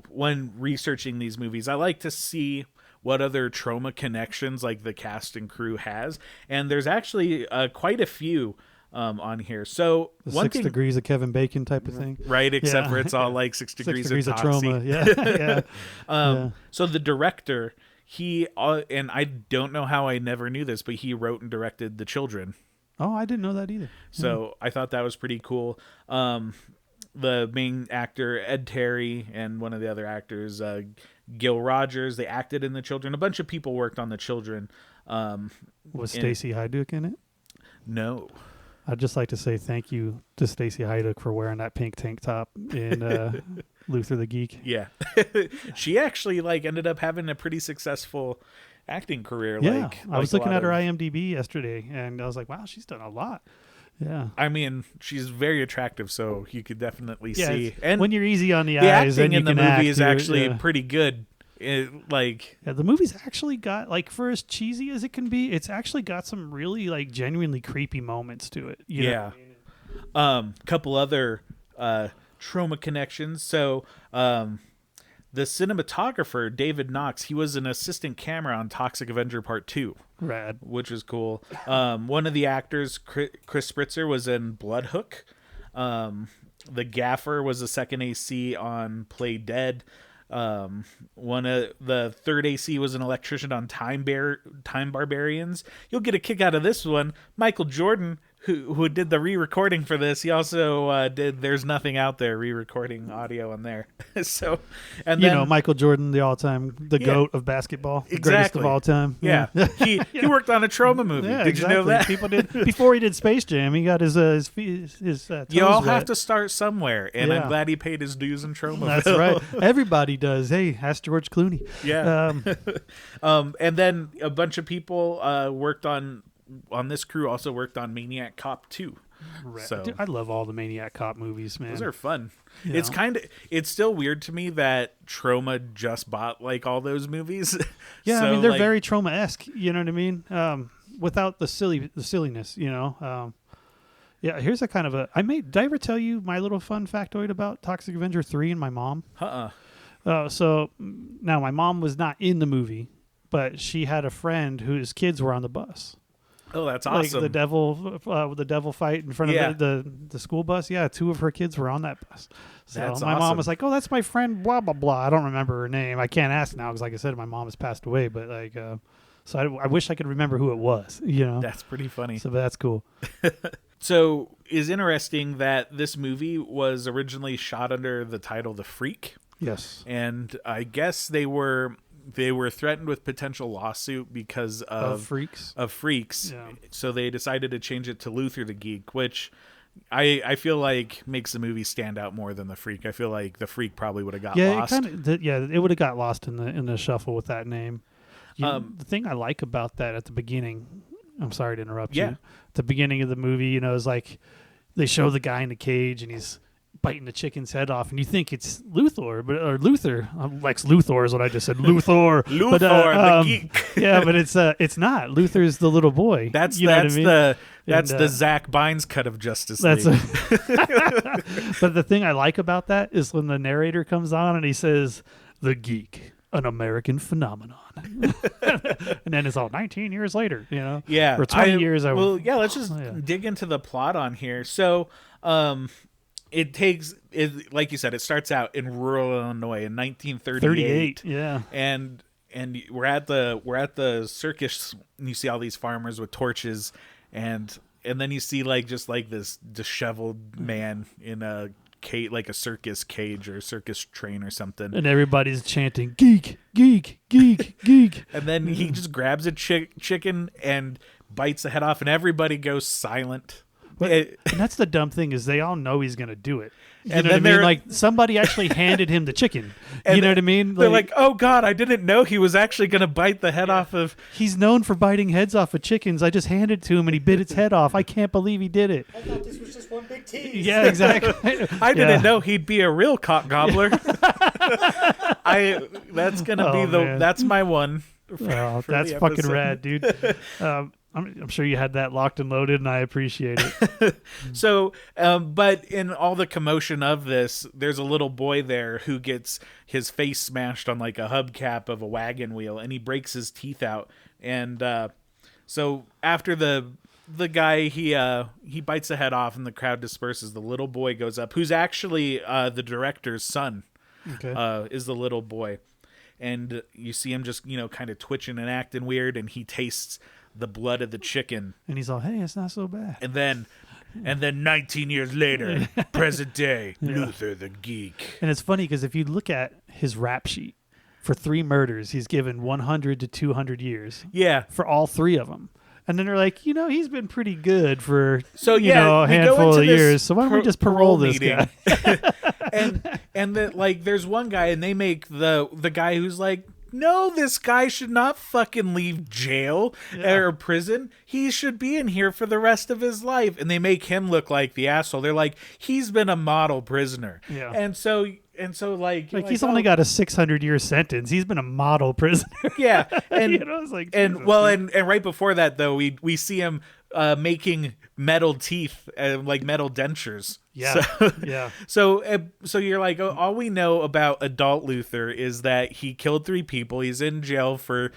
when researching these movies, I like to see what other Troma connections like the cast and crew has. And there's actually quite a few on here. So the one 6 thing, degrees of Kevin Bacon type of thing, right? Except for it's all like 6 degrees, 6 degrees of Toxie. Troma. Yeah. So the director, he and I don't know how I never knew this, but he wrote and directed The Children. Oh, I didn't know that either. So I thought that was pretty cool. The main actor, Ed Terry, and one of the other actors, Gil Rogers. They acted in The Children. A bunch of people worked on The Children. Was Stacey Hyduck in it? No. I'd just like to say thank you to Stacey Hyduck for wearing that pink tank top in Luther the Geek. Yeah. She actually ended up having a pretty successful acting career. Yeah, I was looking at her IMDb yesterday, and I was like, wow, she's done a lot. Yeah. I mean, she's very attractive, so you could definitely see. And when you're easy on the eyes, eyes, acting then in the movie act, is actually pretty good. The movie's actually got, for as cheesy as it can be, it's actually got some really genuinely creepy moments to it. You know? Couple other Troma connections. So the cinematographer David Knox, he was an assistant camera on Toxic Avenger Part 2. Rad. Which is cool. One of the actors, Chris Spritzer, was in Bloodhook. The gaffer was the second AC on Play Dead. One of the third AC was an electrician on Time Barbarians. You'll get a kick out of this one. Michael Jordan, who did the re-recording for this, he also did There's Nothing Out There, re-recording audio on there. So, and then Michael Jordan, the GOAT of baskball, the greatest of all time. Yeah, he worked on a Troma movie. Yeah, did you know that? People did before he did Space Jam. He got his toes you all wet. have to start somewhere, and I'm glad he paid his dues in Troma. That's right. Everybody does. Hey, ask George Clooney. Yeah. And then a bunch of people worked on this crew also worked on Maniac Cop 2. Right. So Dude, I love all the Maniac Cop movies, man. Those are fun. It's still weird to me that Troma just bought all those movies. Yeah, so, I mean they're very Troma-esque, you know what I mean? Without the silliness, you know. Yeah, here's a kind of did I ever tell you my little fun factoid about Toxic Avenger 3 and my mom? So now my mom was not in the movie, but she had a friend whose kids were on the bus. Oh, that's awesome! The devil fight in front of the school bus. Yeah, 2 of her kids were on that bus. So that's my awesome. mom was like, "Oh, that's my friend." Blah blah blah. I don't remember her name. I can't ask now because, like I said, my mom has passed away. But so I wish I could remember who it was. You know, that's pretty funny. So that's cool. So it's interesting that this movie was originally shot under the title The Freak. Yes, and I guess they were threatened with potential lawsuit because of freaks. Yeah. So they decided to change it to Luther the Geek, which I feel like makes the movie stand out more than The Freak. I feel like The Freak probably would have got lost. It would have got lost in the shuffle with that name. The thing I like about that at the beginning, I'm sorry to interrupt you. At the beginning of the movie, is they show the guy in the cage and he's biting the chicken's head off, and you think it's Luthor, Luther. Lex Luthor is what I just said. Luthor, the geek. Yeah, but it's not. Luther's the little boy. That's the Zach Bynes cut of Justice League. But the thing I like about that is when the narrator comes on and he says, "The Geek, an American phenomenon," and then it's all 19 years later. Yeah, or 20 years. Let's just dig into the plot on here. So. Like you said, it starts out in rural Illinois in 1938. Yeah, and we're at the circus, and you see all these farmers with torches, and then you see this disheveled man in a cage, like a circus cage or a circus train or something, and everybody's chanting "Geek, geek, geek, geek," and then he just grabs a chicken and bites the head off, and everybody goes silent. And that's the dumb thing is they all know he's going to do it. You know what I mean? Like somebody actually handed him the chicken. You know what I mean? They're like, "Oh God, I didn't know he was actually going to bite the head off of." He's known for biting heads off of chickens. I just handed it to him and he bit its head off. I can't believe he did it. I thought this was just one big tease. Yeah, exactly. I didn't know he'd be a real cock gobbler. That's my one. That's fucking rad, dude. I'm sure you had that locked and loaded, and I appreciate it. So, but in all the commotion of this, there's a little boy there who gets his face smashed on a hubcap of a wagon wheel, and he breaks his teeth out. And so after the guy, he bites the head off, and the crowd disperses. The little boy goes up, who's actually the director's son. Okay. Is the little boy, and you see him just kind of twitching and acting weird, and he tastes the blood of the chicken, and he's all, "Hey, it's not so bad." And then 19 years later, present day, Luther the Geek. And it's funny because if you look at his rap sheet, for 3 murders, he's given 100 to 200 years. Yeah. For all 3 of them. And then they're like, he's been pretty good for a handful of years. So why don't we just parole this guy? and there's one guy, and they make the guy who's like, no, this guy should not fucking leave jail or prison. He should be in here for the rest of his life. And they make him look like the asshole. They're like, he's been a model prisoner. Yeah. And so he's only got a 600-year sentence. He's been a model prisoner. Yeah. And it's like, and Jesus, well, dude. and right before that though, we see him making metal teeth and like metal dentures. Yeah. So you're like, all we know about adult Luther is that he killed 3 people. He's in jail for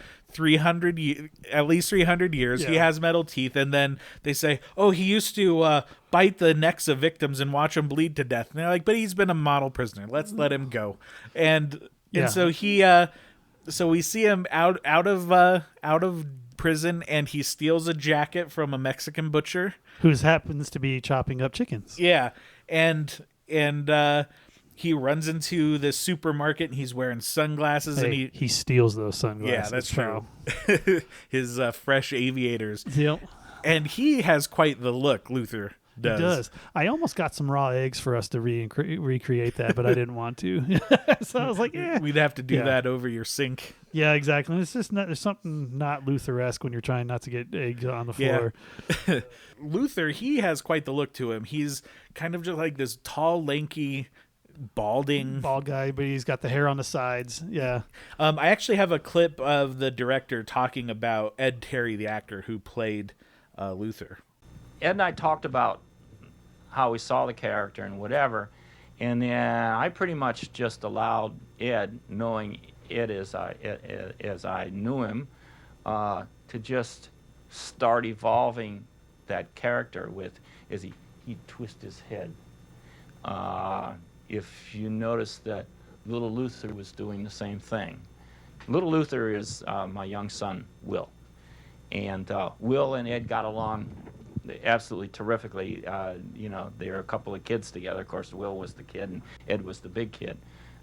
at least 300 years. Yeah. He has metal teeth, and then they say, oh, he used to bite the necks of victims and watch them bleed to death. And they're like, but he's been a model prisoner. Let's let him go. And so so we see him out of prison, and he steals a jacket from a Mexican butcher who happens to be chopping up chickens. Yeah, and he runs into the supermarket, and he's wearing sunglasses, and he steals those sunglasses. Yeah, that's true. His fresh aviators. Yep. And he has quite the look, Luther does. He does. I almost got some raw eggs for us to recreate that, but I didn't want to. So I was like, we'd have to do that over your sink. Yeah, exactly. It's just there's something not Luther-esque when you're trying not to get eggs on the floor. Yeah. Luther, he has quite the look to him. He's kind of just like this tall, lanky, bald guy, but he's got the hair on the sides. Yeah. I actually have a clip of the director talking about Ed Terry, the actor who played Luther. Ed and I talked about how we saw the character and whatever, and then I pretty much just allowed Ed, knowing Ed as I knew him, to just start evolving that character as he'd twist his head. If you notice that little Luther was doing the same thing. Little Luther is my young son, Will. And Will and Ed got along absolutely terrifically. They were a couple of kids together. Of course, Will was the kid and Ed was the big kid.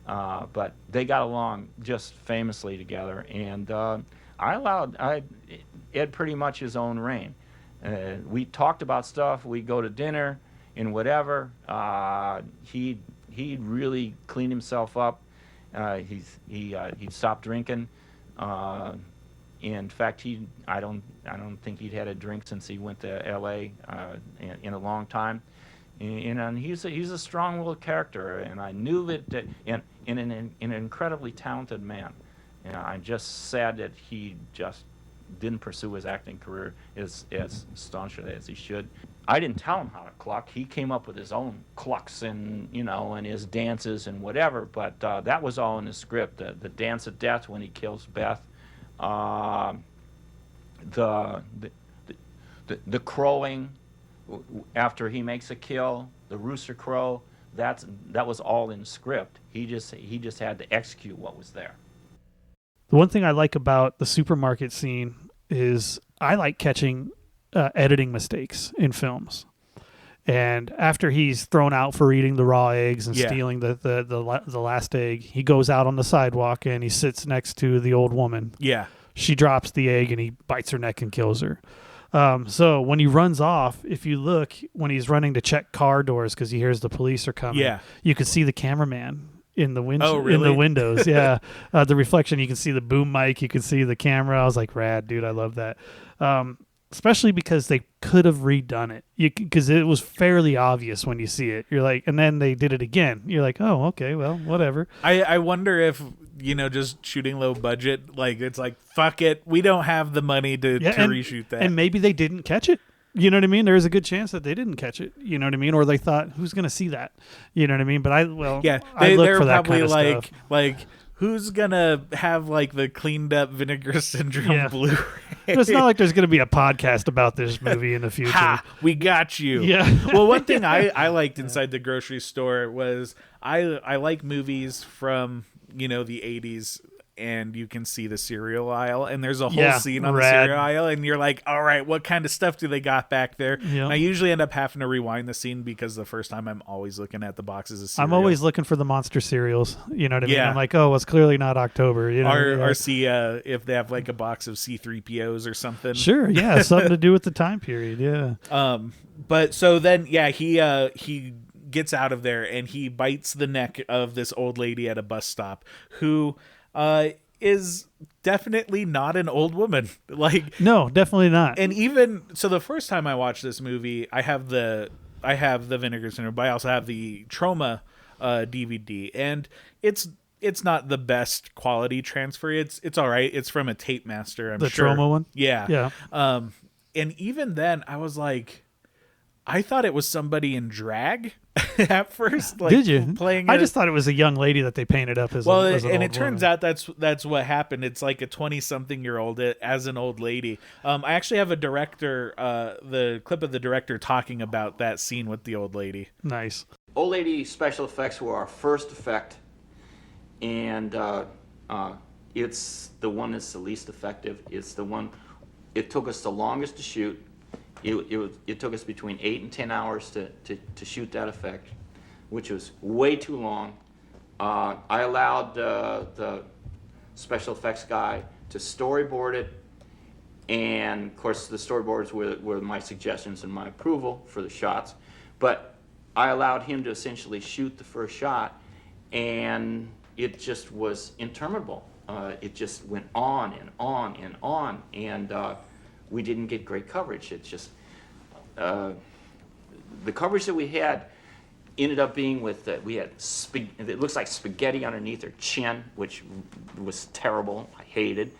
But they got along just famously together. And I allowed Ed pretty much his own reign. We talked about stuff. We'd go to dinner and whatever. He'd really clean himself up. He'd stopped drinking. In fact, I don't think he'd had a drink since he went to L.A. In a long time. And he's a strong-willed character, and I knew that and an incredibly talented man. And I'm just sad that he just didn't pursue his acting career as staunchly as he should. I didn't tell him how to cluck. He came up with his own clucks and and his dances and whatever. But that was all in the script. The dance of death when he kills Beth. The crowing after he makes a kill, the rooster crow, that was all in script. He just had to execute what was there. The one thing I like about the supermarket scene is I like catching editing mistakes in films. And after he's thrown out for eating the raw eggs and stealing the last egg, he goes out on the sidewalk and he sits next to the old woman. Yeah. She drops the egg and he bites her neck and kills her. So when he runs off, if you look, when he's running to check car doors because he hears the police are coming, you can see the cameraman in the window. Oh, really? In the windows. Yeah. The reflection, you can see the boom mic, you can see the camera. I was like, rad, dude. I love that. Especially because they could have redone it, because it was fairly obvious when you see it. You're like, and then they did it again. You're like, oh, okay, well, whatever. I wonder if just shooting low budget, like it's like fuck it, we don't have the money to reshoot that, and maybe they didn't catch it. You know what I mean? There is a good chance that they didn't catch it. You know what I mean? Or they thought, who's going to see that? You know what I mean? But I look for that kind of stuff. Like. Who's gonna have like the cleaned up Vinegar Syndrome Blu-ray? It's not like there's gonna be a podcast about this movie in the future. Ha! We got you. Yeah. Well, one thing I liked inside the grocery store was I like movies from the 80s and you can see the cereal aisle, and there's a whole Yeah, scene on rad. the cereal aisle, and you're like, all right, what kind of stuff do they got back there? Yep. And I usually end up having to rewind the scene because the first time I'm always looking at the boxes of cereal. I'm always looking for the monster cereals. You know what I mean? Yeah. I'm like, oh, it's clearly not October. You know, or see if they have like a box of C-3POs or something. Sure, yeah, something to do with the time period. Yeah. But so then, yeah, he gets out of there and he bites the neck of this old lady at a bus stop who is definitely not an old woman. Like, No, definitely not. and even so, the first time I watched this movie, I have the Vinegar Syndrome, but I also have the Troma DVD, and it's not the best quality transfer. It's all right. It's from a tape master, I'm The sure. Troma one? Yeah. Yeah. And even then, I was like, I thought it was somebody in drag at first. Like, Did you? Playing I just thought it was a young lady that they painted up as well, as an and old it turns woman. out that's what happened. It's like a 20-something-year-old as an old lady. I actually have a director, the clip of the director talking about that scene with the old lady. Nice. Old lady special effects were our first effect, and it's the one that's the least effective. It's the one. It took us the longest to shoot. It took us between 8 and 10 hours to shoot that effect, which was way too long. I allowed the special effects guy to storyboard it, and of course the storyboards were my suggestions and my approval for the shots, but I allowed him to essentially shoot the first shot, and it just was interminable. It just went on and on and on, and we didn't get great coverage. It's just the coverage that we had ended up being with we had it looks like spaghetti underneath her chin, which was terrible. I hated.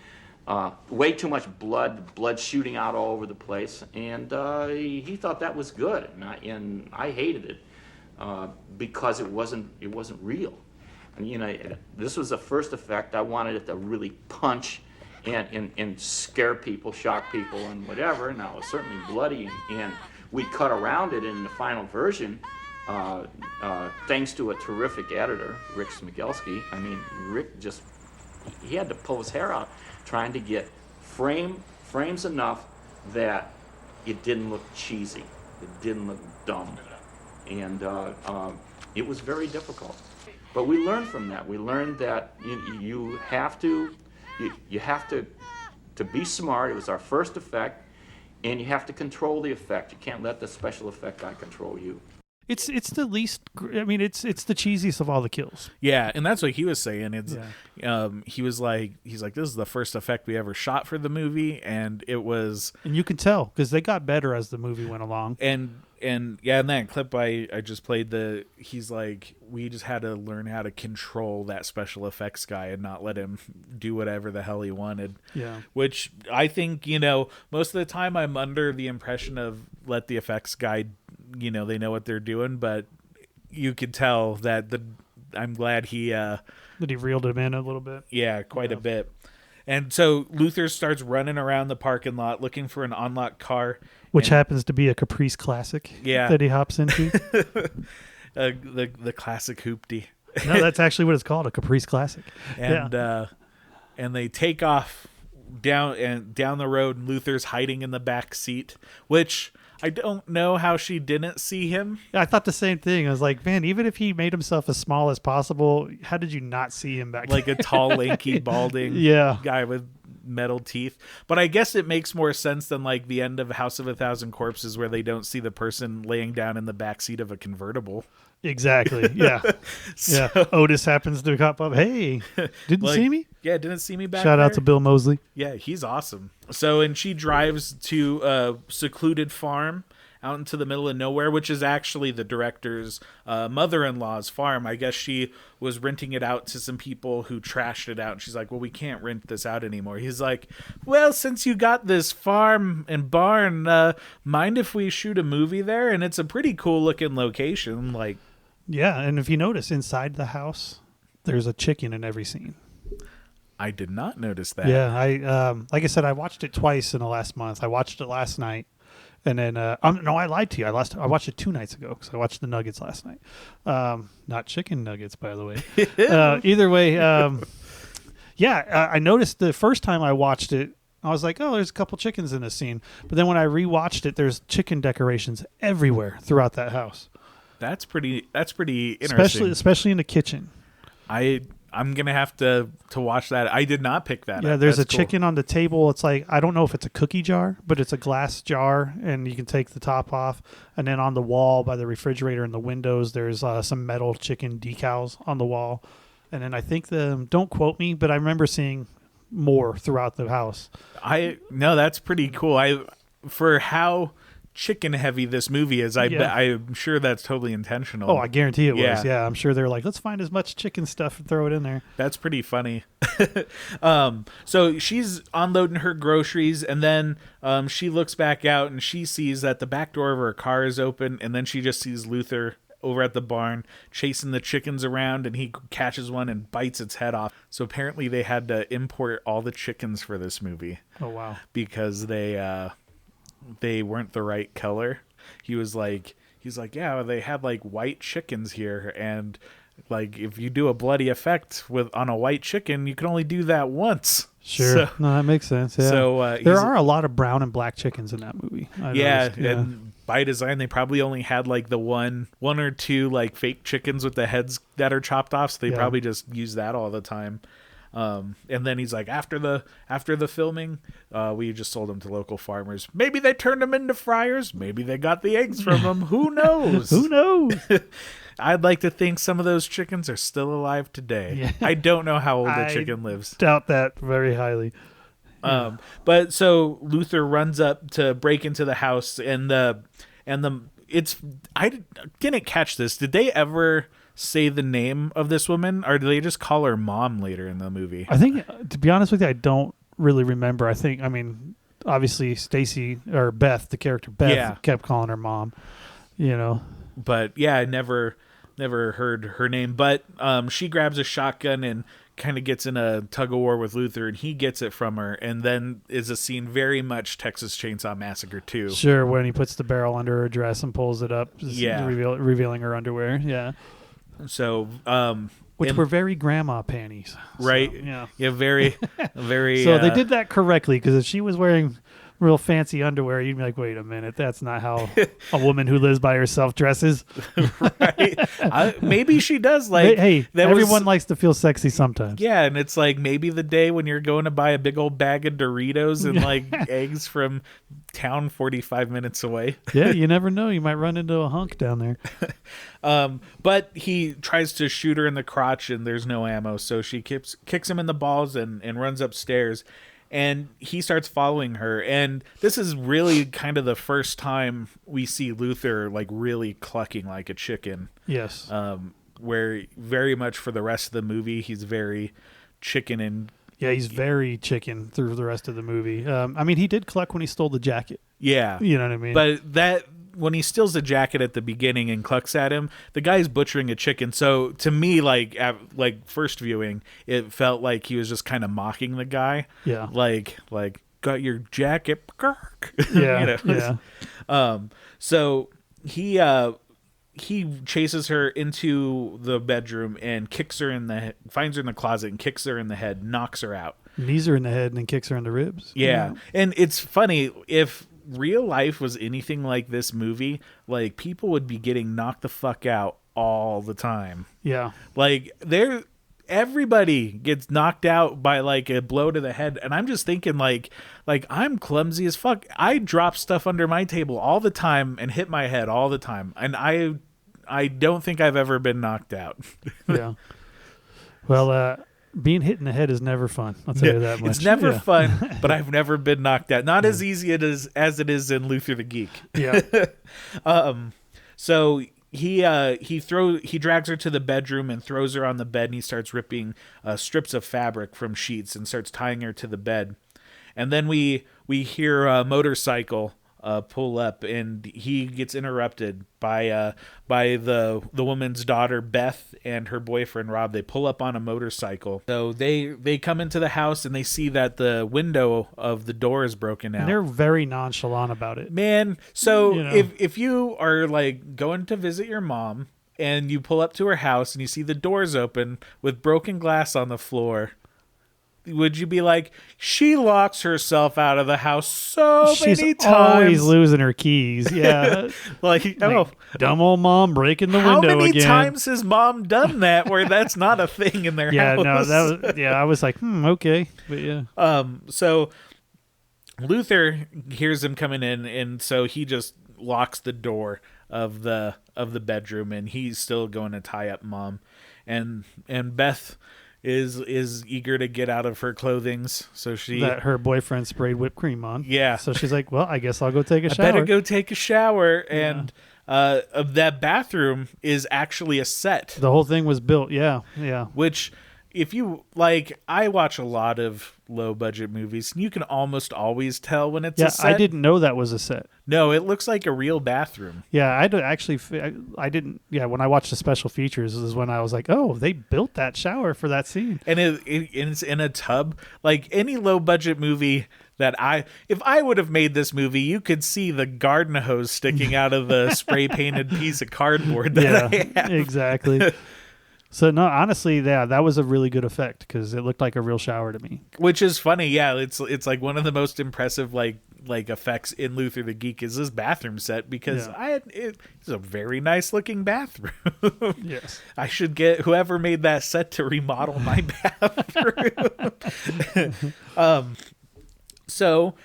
Way too much blood shooting out all over the place, and he thought that was good, and I hated it because it wasn't real. And, you know, this was the first effect. I wanted it to really punch and scare people, shock people, and whatever. Now, it was certainly bloody, and we cut around it in the final version, thanks to a terrific editor, Rick Smigelski. I mean, Rick he had to pull his hair out trying to get frames enough that it didn't look cheesy, it didn't look dumb, and it was very difficult. But we learned from that. We learned that you have to be smart. It was our first effect, and you have to control the effect. You can't let the special effect guy control you. It's the least. I mean, it's the cheesiest of all the kills. Yeah, and that's what he was saying. It's he's like, this is the first effect we ever shot for the movie, and it was. And you can tell because they got better as the movie went along. And yeah, in that clip I just played he's like, we just had to learn how to control that special effects guy and not let him do whatever the hell he wanted. Yeah. Which I think, most of the time I'm under the impression of let the effects guy, they know what they're doing, but you could tell that I'm glad that he reeled him in a little bit. Yeah, quite a bit. And so Luther starts running around the parking lot looking for an unlocked car. Which happens to be a Caprice Classic that he hops into. The classic hoopty. No, that's actually what it's called, a Caprice Classic. And and they take off down the road, and Luther's hiding in the back seat, which I don't know how she didn't see him. I thought the same thing. I was like, man, even if he made himself as small as possible, how did you not see him back like there? a tall, lanky, balding guy with metal teeth? But I guess it makes more sense than like the end of House of a Thousand Corpses, where they don't see the person laying down in the back seat of a convertible. Exactly. Yeah. So, yeah. Otis happens to pop up. Hey, didn't see me? Yeah, didn't see me back Shout there. out to Bill Moseley. Yeah, he's awesome. So, and she drives to a secluded farm out into the middle of nowhere, which is actually the director's mother-in-law's farm. I guess she was renting it out to some people who trashed it out. And she's like, well, we can't rent this out anymore. He's like, well, since you got this farm and barn, mind if we shoot a movie there? And it's a pretty cool looking location. Like, yeah, and if you notice, inside the house, there's a chicken in every scene. I did not notice that. Yeah, I like I said, I watched it twice in the last month. I watched it last night. And then, no, I lied to you. I watched it 2 nights ago because I watched the Nuggets last night. Not chicken nuggets, by the way. Either way, yeah, Yeah, I noticed the first time I watched it, I was like, oh, there's a couple chickens in this scene. But then when I rewatched it, there's chicken decorations everywhere throughout that house. That's pretty interesting. Especially in the kitchen. I'm gonna have to watch that. I did not pick that. Yeah, there's a chicken on the table. It's like, I don't know if it's a cookie jar, but it's a glass jar, and you can take the top off. And then on the wall by the refrigerator and the windows, there's some metal chicken decals on the wall. And then I think don't quote me, but I remember seeing more throughout the house. No, that's pretty cool. For how chicken heavy this movie is, I'm sure that's totally intentional. Oh, I guarantee it was. Yeah, I'm sure they're like, let's find as much chicken stuff and throw it in there. That's pretty funny. So she's unloading her groceries, and then she looks back out and she sees that the back door of her car is open, and then she just sees Luther over at the barn chasing the chickens around, and he catches one and bites its head off. So apparently they had to import all the chickens for this movie. Oh, wow. Because they weren't the right color. He's like, yeah, they had like white chickens here, and like if you do a bloody effect on a white chicken, you can only do that once. Sure. So, no, that makes sense. Yeah. So there are a lot of brown and black chickens in that movie. Yeah. And by design, they probably only had like the one or two like fake chickens with the heads that are chopped off. So they probably just use that all the time. And then he's like, after the filming, we just sold them to local farmers. Maybe they turned them into fryers. Maybe they got the eggs from them. Who knows? Who knows? I'd like to think some of those chickens are still alive today. Yeah. I don't know how old the chicken lives. Doubt that very highly. But so Luther runs up to break into the house, and I didn't catch this. Did they ever say the name of this woman, or do they just call her mom later in the movie? I think, to be honest with you, I don't really remember. Obviously Stacy, or Beth, the character Beth, kept calling her mom, But yeah, I never heard her name. But she grabs a shotgun and kind of gets in a tug of war with Luther, and he gets it from her, and then is a scene very much Texas Chainsaw Massacre 2. Sure, when he puts the barrel under her dress and pulls it up, revealing her underwear. Yeah. So, which were very grandma panties, right? So, very. So they did that correctly, because if she was wearing real fancy underwear, you'd be like, wait a minute, that's not how a woman who lives by herself dresses. Right? Maybe she does. Like, hey, everyone likes to feel sexy sometimes. Yeah, and it's like maybe the day when you're going to buy a big old bag of Doritos and like eggs from town 45 minutes away. Yeah, you never know. You might run into a hunk down there. But he tries to shoot her in the crotch, and there's no ammo, so she kicks him in the balls and runs upstairs. And he starts following her. And this is really kind of the first time we see Luther like really clucking like a chicken. Yes. Where very much for the rest of the movie, he's very chicken and... Yeah, he's very chicken through the rest of the movie. He did cluck when he stole the jacket. Yeah. You know what I mean? But when he steals the jacket at the beginning and clucks at him, the guy's butchering a chicken. So to me, like first viewing, it felt like he was just kind of mocking the guy. Yeah. Like got your jacket. Yeah. Yeah. So he chases her into the bedroom and finds her in the closet and kicks her in the head, knocks her out. Knees her in the head and then kicks her in the ribs. Yeah. And it's funny, if real life was anything like this movie, like people would be getting knocked the fuck out all the time. Yeah. Like everybody gets knocked out by like a blow to the head, and I'm just thinking like I'm clumsy as fuck. I drop stuff under my table all the time and hit my head all the time, and I don't think I've ever been knocked out. Yeah. Well, being hit in the head is never fun. I'll tell you that much. It's never fun, but I've never been knocked out. Not as easy as it is in Luther the Geek. Yeah. So he drags her to the bedroom and throws her on the bed, and he starts ripping strips of fabric from sheets and starts tying her to the bed. And then we hear a motorcycle pull up, and he gets interrupted by the woman's daughter Beth and her boyfriend Rob. They pull up on a motorcycle. So they come into the house, and they see that the window of the door is broken out. And they're very nonchalant about it. Man, so if you are like going to visit your mom and you pull up to her house and you see the doors open with broken glass on the floor, would you be like, she locks herself out of the house so She's many times? always losing her keys. Yeah. like, oh, dumb old mom breaking the how window many again. times has mom done that where that's not a thing in their Yeah, house? no, that was, I was like, okay. But yeah. So Luther hears him coming in, and so he just locks the door of the bedroom, and he's still going to tie up mom. And Beth is eager to get out of her clothings, so That her boyfriend sprayed whipped cream on. Yeah. So she's like, well, I guess I'll go take a shower. I better go take a shower. And that bathroom is actually a set. The whole thing was built. Yeah. Yeah. Which, if you like, I watch a lot of low budget movies, and you can almost always tell when it's a set. I didn't know that was a set. No, it looks like a real bathroom. Yeah, I didn't. Yeah, when I watched the special features is when I was like, oh, they built that shower for that scene. And it's in a tub. Like any low budget movie that if I would have made this movie, you could see the garden hose sticking out of the spray painted piece of cardboard that I have. Exactly. So no, honestly, yeah, that was a really good effect because it looked like a real shower to me. Which is funny, yeah. It's like one of the most impressive like effects in Luther the Geek is this bathroom set because it's a very nice looking bathroom. Yes, I should get whoever made that set to remodel my bathroom. So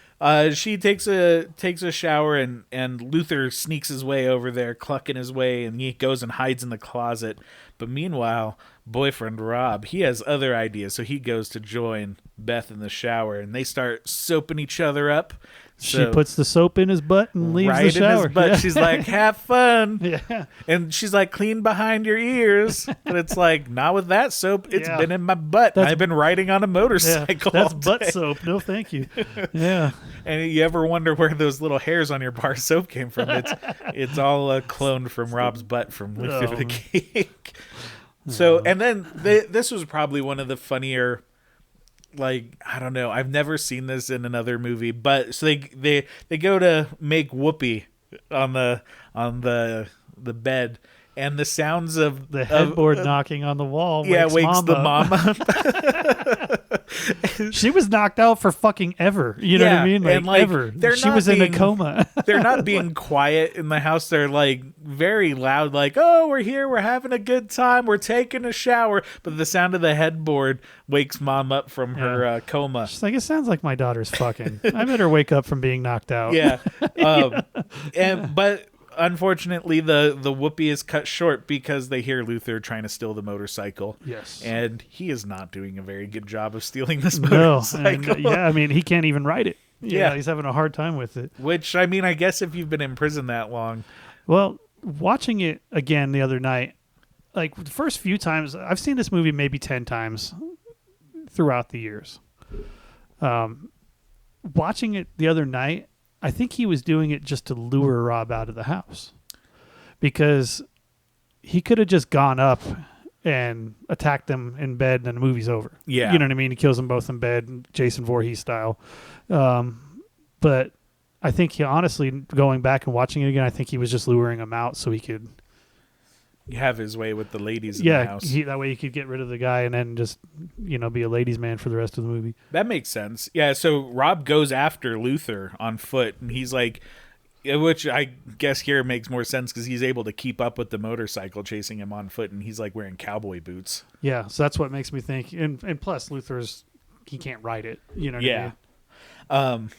she takes a shower and Luther sneaks his way over there, clucking his way, and he goes and hides in the closet. But meanwhile, boyfriend Rob, he has other ideas, so he goes to join Beth in the shower, and they start soaping each other up. She puts the soap in his butt and leaves right the shower. In his butt. Yeah. She's like, have fun. Yeah. And she's like, clean behind your ears. But it's like, not with that soap. It's been in my butt. I've been riding on a motorcycle. That's all butt day. soap. No, thank you. Yeah. And you ever wonder where those little hairs on your bar soap came from? It's all cloned from Rob's butt from Luther the Geek. So, and then this was probably one of the funnier, like, I don't know, I've never seen this in another movie, but so they go to make whoopee on the bed, and the sounds of the headboard knocking on the wall wakes the mom up. She was knocked out for fucking ever. You know what I mean? Like, and, like, ever. She was in a coma. They're not being quiet in the house. They're like very loud, like, oh, we're here, we're having a good time, we're taking a shower. But the sound of the headboard wakes mom up from her coma. She's like, it sounds like my daughter's fucking. I better wake up from being knocked out. Yeah. But unfortunately, the whoopee is cut short because they hear Luther trying to steal the motorcycle. Yes. And he is not doing a very good job of stealing this No. motorcycle. And, I mean, he can't even ride it. Yeah. He's having a hard time with it. Which, I mean, I guess if you've been in prison that long. Well, watching it again the other night, like the first few times, I've seen this movie maybe 10 times throughout the years. Watching it the other night, I think he was doing it just to lure Rob out of the house because he could have just gone up and attacked them in bed and then the movie's over. Yeah. You know what I mean? He kills them both in bed, Jason Voorhees style. But I think he honestly, going back and watching it again, I think he was just luring them out so he could have his way with the ladies in the house. That way he could get rid of the guy and then just, be a ladies' man for the rest of the movie. That makes sense. Yeah, so Rob goes after Luther on foot, and he's like, which I guess here makes more sense because he's able to keep up with the motorcycle chasing him on foot, and he's like wearing cowboy boots. Yeah, so that's what makes me think. And plus, he can't ride it. You know what I mean?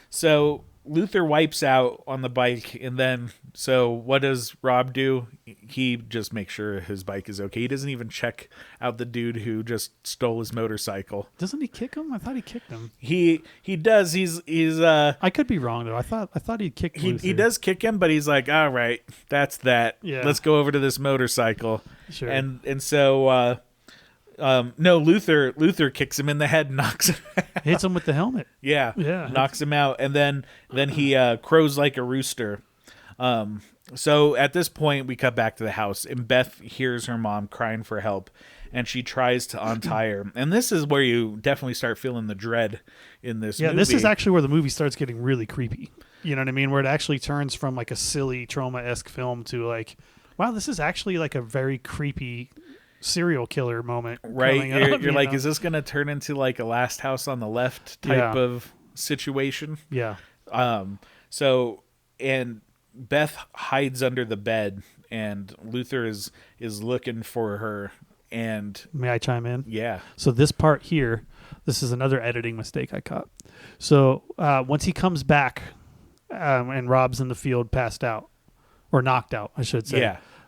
So Luther wipes out on the bike, and then so what does Rob do? He just makes sure his bike is okay. He doesn't even check out the dude who just stole his motorcycle. Doesn't he kick him? I thought he kicked him. He does. He's I could be wrong though. I thought he'd kick Luther. He does kick him, but he's like, all right, that's that. Yeah. Let's go over to this motorcycle. Sure. And so no, Luther kicks him in the head, knocks him out. Hits him with the helmet. Yeah. Knocks him out, and then he crows like a rooster. So at this point, we cut back to the house, and Beth hears her mom crying for help, and she tries to untie her. And this is where you definitely start feeling the dread in this movie. Yeah, this is actually where the movie starts getting really creepy. You know what I mean? Where it actually turns from like a silly Troma-esque film to like, wow, this is actually like a very creepy serial killer moment. Right. coming up, You're you like, know? is this going to turn into like a Last House on the Left type of situation? Yeah. So, and Beth hides under the bed, and Luther is looking for her. And May I chime in? yeah. So this part here, this is another editing mistake I caught. So once he comes back, and Rob's in the field, passed out or knocked out, I should say.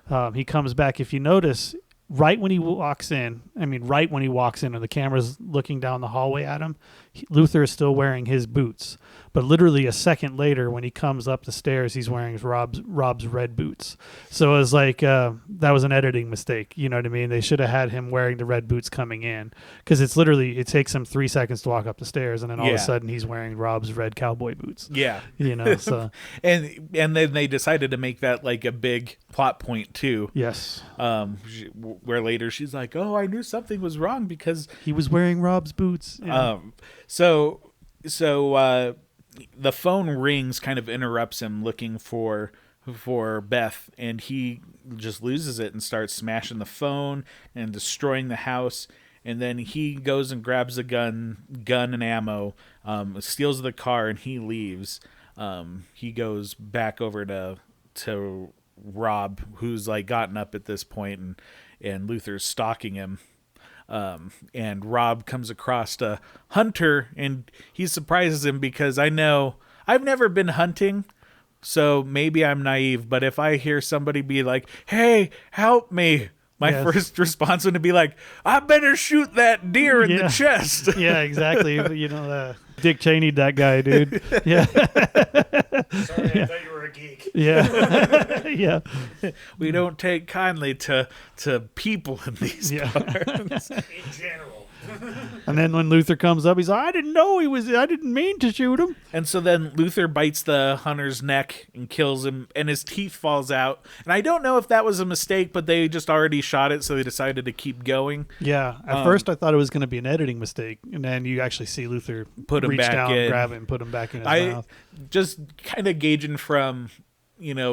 Yeah. He comes back. If you notice, right when he walks in, and the camera's looking down the hallway at him, Luther is still wearing his boots. But literally a second later, when he comes up the stairs, he's wearing Rob's red boots. So it was like that was an editing mistake. You know what I mean? They should have had him wearing the red boots coming in, because it takes him 3 seconds to walk up the stairs, and then all of a sudden he's wearing Rob's red cowboy boots. Yeah. You know. So and then they decided to make that like a big plot point too. yes, Where later she's like, "Oh, I knew something was wrong because he was wearing Rob's boots." Yeah. So the phone rings, kind of interrupts him looking for Beth, and he just loses it and starts smashing the phone and destroying the house. And then he goes and grabs a gun and ammo, steals the car, and he leaves. He goes back over to Rob, who's like gotten up at this point, and Luther's stalking him. And Rob comes across a hunter, and he surprises him because I know I've never been hunting, so maybe I'm naive, but if I hear somebody be like, "Hey, help me," my first response would be like, "I better shoot that deer in the chest." Yeah, exactly. You know, Dick Cheney, that guy, dude. Yeah. Sorry, I thought you were a geek. Yeah. Yeah. We don't take kindly to people in these parts. In general. And then when Luther comes up, he's like, I didn't mean to shoot him. And so then Luther bites the hunter's neck and kills him, and his teeth falls out. And I don't know if that was a mistake, but they just already shot it, so they decided to keep going. Yeah. At first I thought it was going to be an editing mistake, and then you actually see Luther Put him reach back down, in. grab it, and put him back in his mouth. Just kind of gauging from,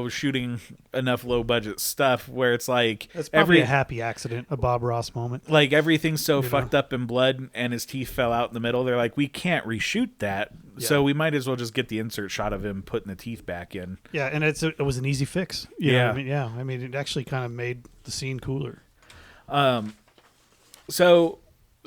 shooting enough low budget stuff where it's like It's probably a happy accident, a Bob Ross moment. Like everything's so fucked up in blood and his teeth fell out in the middle. They're like, we can't reshoot that. Yeah. So we might as well just get the insert shot of him putting the teeth back in. Yeah. And it was an easy fix. You know what I mean? Yeah. I mean, it actually kind of made the scene cooler. So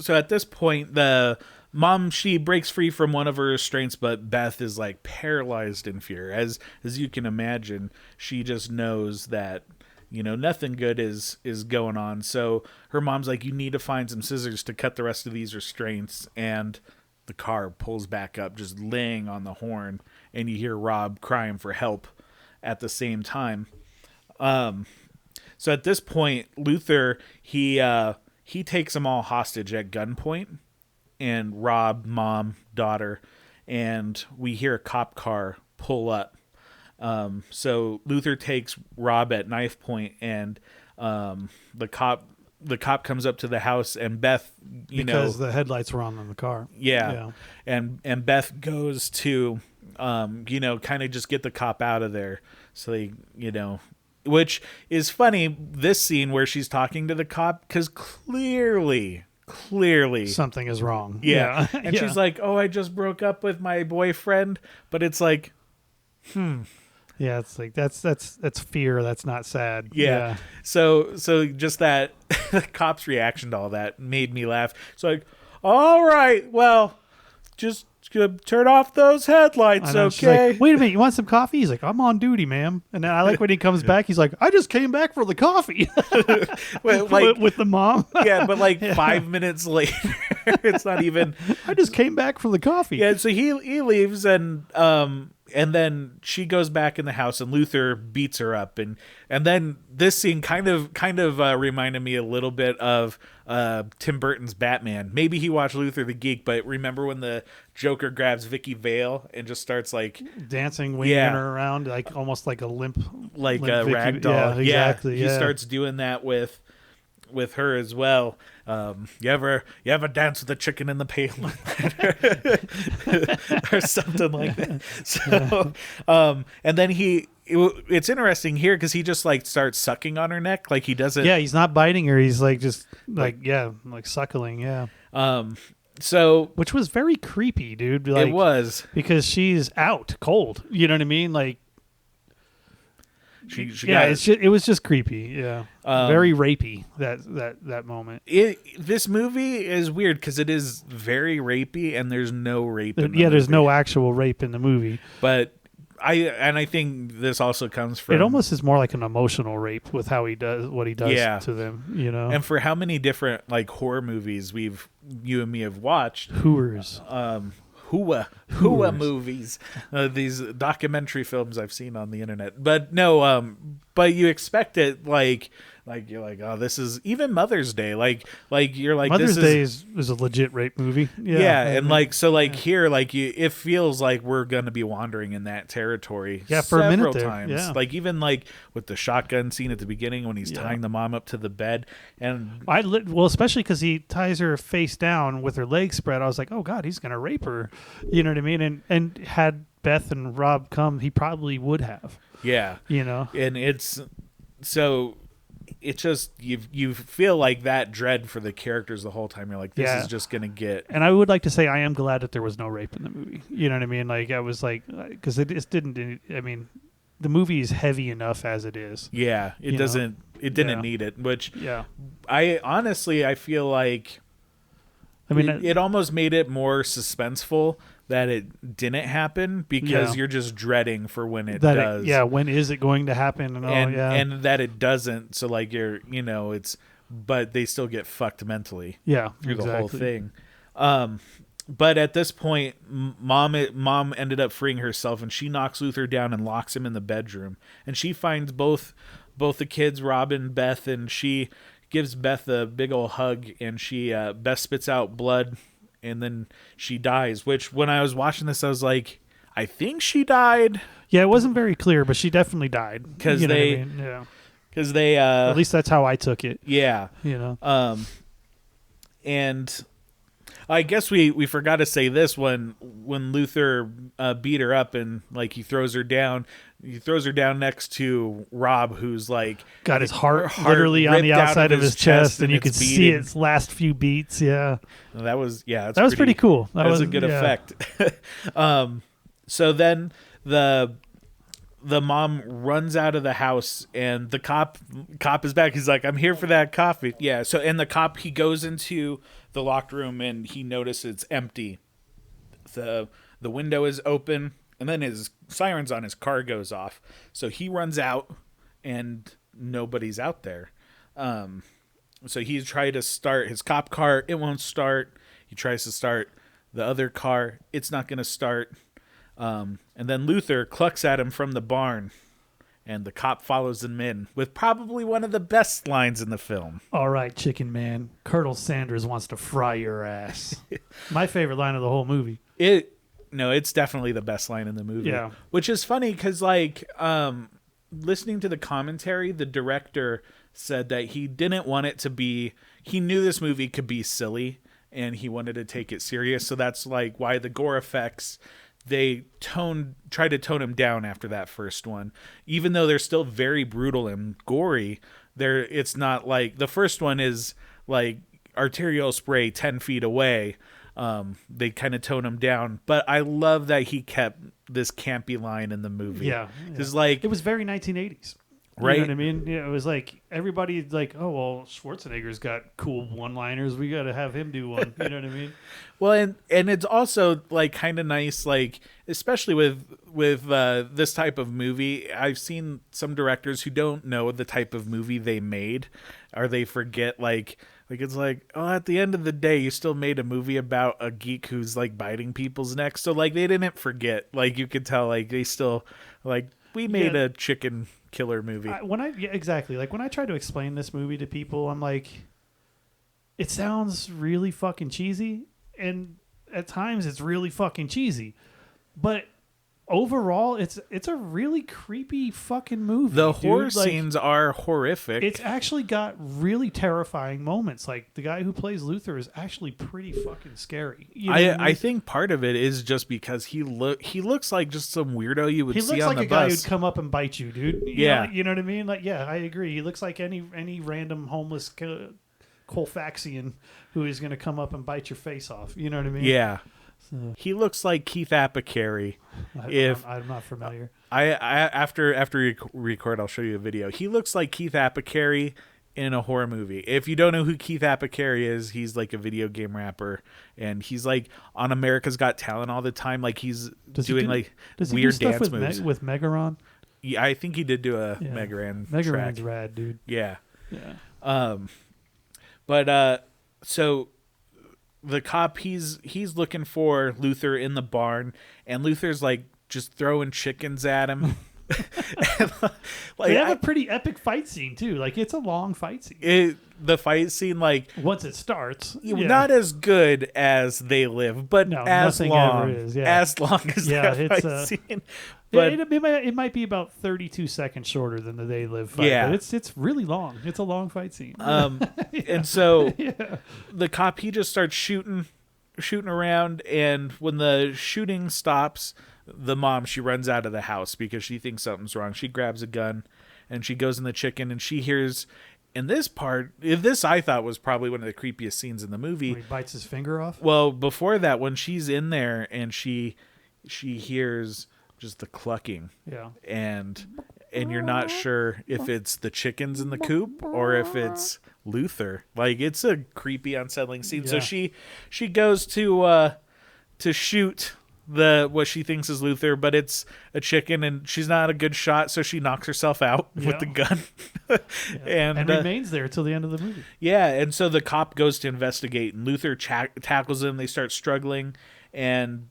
at this point, the mom, she breaks free from one of her restraints, but Beth is like paralyzed in fear. As you can imagine, she just knows that, nothing good is going on. So her mom's like, you need to find some scissors to cut the rest of these restraints. And the car pulls back up, just laying on the horn. And you hear Rob crying for help at the same time. So at this point, Luther, he takes them all hostage at gunpoint. And Rob, mom, daughter, and we hear a cop car pull up. So Luther takes Rob at knife point, and the cop comes up to the house, and Beth, because the headlights were on in the car. Yeah. And Beth goes to, kind of just get the cop out of there. So they, which is funny, this scene where she's talking to the cop, because clearly something is wrong. Yeah. And she's like, "Oh, I just broke up with my boyfriend," but it's like, yeah, it's like that's fear, that's not sad. Yeah. So just that cop's reaction to all that made me laugh. It's like, all right, well, just turn off those headlights, okay? She's like, wait a minute, you want some coffee? He's like, I'm on duty, ma'am. And then I like when he comes back, he's like, I just came back for the coffee. With the mom. Yeah, but 5 minutes later, it's not even. I just came back for the coffee. Yeah, so he leaves, and then she goes back in the house, and Luther beats her up, and then this scene kind of reminded me a little bit of Tim Burton's Batman. Maybe he watched Luther the Geek, but remember when the Joker grabs Vicky Vale and just starts dancing, winging her around, almost like a limp, a rag doll. Yeah, exactly. He starts doing that with with her as well. You ever dance with the chicken in the pail or something like that. So, and then it's interesting here because he just like starts sucking on her neck, like he doesn't. Yeah, he's not biting her. He's like just like suckling. Yeah. So which was very creepy, dude. Like, it was because she's out cold. You know what I mean? Like. It was just creepy. Yeah, very rapey that moment. This movie is weird because it is very rapey, and there's no rape. There's no actual rape in the movie. But I think this also comes from. It almost is more like an emotional rape with how he does what he does to them. You know, and for how many different like horror movies you and me have watched, Hooers. Hua movies, these documentary films I've seen on the internet. But no, but you expect it like you're like, oh, this is even Mother's Day. Like you're like Mother's Day is a legit rape movie. Yeah, and like so like here like it feels like we're gonna be wandering in that territory. Yeah, for a minute there. Times. Yeah. Like even like with the shotgun scene at the beginning when he's tying the mom up to the bed, and especially because he ties her face down with her legs spread. I was like, oh god, he's gonna rape her. You know what I mean? And had Beth and Rob come, he probably would have. Yeah, you know, and it's so. It's just you feel like that dread for the characters the whole time. You're like, this is just gonna get. And I would like to say I am glad that there was no rape in the movie. You know what I mean? Like I was like, because it just didn't. I mean, the movie is heavy enough as it is. Yeah, it doesn't. It didn't need it. Which I honestly feel like. I mean, it almost made it more suspenseful that it didn't happen because you're just dreading for when it does. When is it going to happen? And that it doesn't. So like but they still get fucked mentally. Yeah, through the whole thing. But at this point, mom ended up freeing herself, and she knocks Luther down and locks him in the bedroom. And she finds both the kids, Robin, Beth, and she gives Beth a big old hug, and Beth spits out blood, and then she dies, which when I was watching this, I was like, I think she died. Yeah, it wasn't very clear, but she definitely died. Because because they at least that's how I took it. Yeah. You know. And I guess we forgot to say this when Luther beat her up and like he throws her down next to Rob, who's like got his heart literally on the outside of his chest, and you could see its last few beats. Yeah, that was that was pretty cool. That was a good effect. So then the mom runs out of the house, and the cop is back. He's like, I'm here for that coffee. Yeah. So and the cop, he goes into the locked room and he notices it's empty. The window is open. And then his sirens on his car goes off. So he runs out and nobody's out there. So he's trying to start his cop car. It won't start. He tries to start the other car. It's not going to start. And then Luther clucks at him from the barn. And the cop follows him in with probably one of the best lines in the film. All right, chicken man. Colonel Sanders wants to fry your ass. My favorite line of the whole movie. No, it's definitely the best line in the movie. Yeah. Which is funny because, like, listening to the commentary, the director said that he didn't want it to be... He knew this movie could be silly, and he wanted to take it serious. So that's, like, why the gore effects... They tried to tone him down after that first one. Even though they're still very brutal and gory, it's not like... The first one is, like, arterial spray 10 feet away... They kind of tone him down, but I love that he kept this campy line in the movie. Yeah, because like it was very 1980s, right? You know what I mean? Yeah, it was like everybody's like, oh well, Schwarzenegger's got cool one-liners. We got to have him do one. You know what I mean? Well, and it's also like kind of nice, like especially with this type of movie. I've seen some directors who don't know the type of movie they made, or they forget like it's like, oh, at the end of the day, you still made a movie about a geek who's like biting people's necks. So like they didn't forget. Like you could tell, like they still like we made a chicken killer movie. Exactly. Like when I try to explain this movie to people, I'm like, it sounds really fucking cheesy, and at times it's really fucking cheesy, but overall, it's a really creepy fucking movie. The dude. horror Like, scenes are horrific. It's actually got really terrifying moments. Like the guy who plays Luther is actually pretty fucking scary. You know what I mean? I think part of it is just because he looks like just some weirdo you would He see looks on like the a guy bus. who'd come up and bite you, dude. You know what I mean? Like, yeah, I agree. He looks like any random homeless Colfaxian who is going to come up and bite your face off. You know what I mean? Yeah. He looks like Keith Apicary. I'm not familiar. After we record, I'll show you a video. He looks like Keith Apicary in a horror movie. If you don't know who Keith Apicary is, he's like a video game rapper, and he's like on America's Got Talent all the time. Like he's doing weird dance moves with Megaron. Yeah, I think he did do a Megaran. Megaron's track. rad, dude. Yeah. Yeah. So the cop he's looking for Luther in the barn, and Luther's like just throwing chickens at him. And, they have a pretty epic fight scene too. Like it's a long fight scene. The fight scene, like once it starts, not as good as They Live, but as long ever is. Yeah. as long as that it's fight scene. But it might be about 32 seconds shorter than the They Live fight. Yeah. But it's really long. It's a long fight scene. And so the cop he just starts shooting around, and when the shooting stops, the mom, she runs out of the house because she thinks something's wrong. She grabs a gun and she goes in the chicken, and she hears, in this part, this I thought was probably one of the creepiest scenes in the movie. When he bites his finger off? Well, before that, when she's in there and she hears just the clucking. Yeah. And you're not sure if it's the chickens in the coop or if it's Luther. Like, it's a creepy, unsettling scene. Yeah. So she goes to shoot what she thinks is Luther, but it's a chicken, and she's not a good shot, so she knocks herself out with the gun. and remains there till the end of the movie. Yeah, and so the cop goes to investigate, and Luther tackles him. They start struggling, and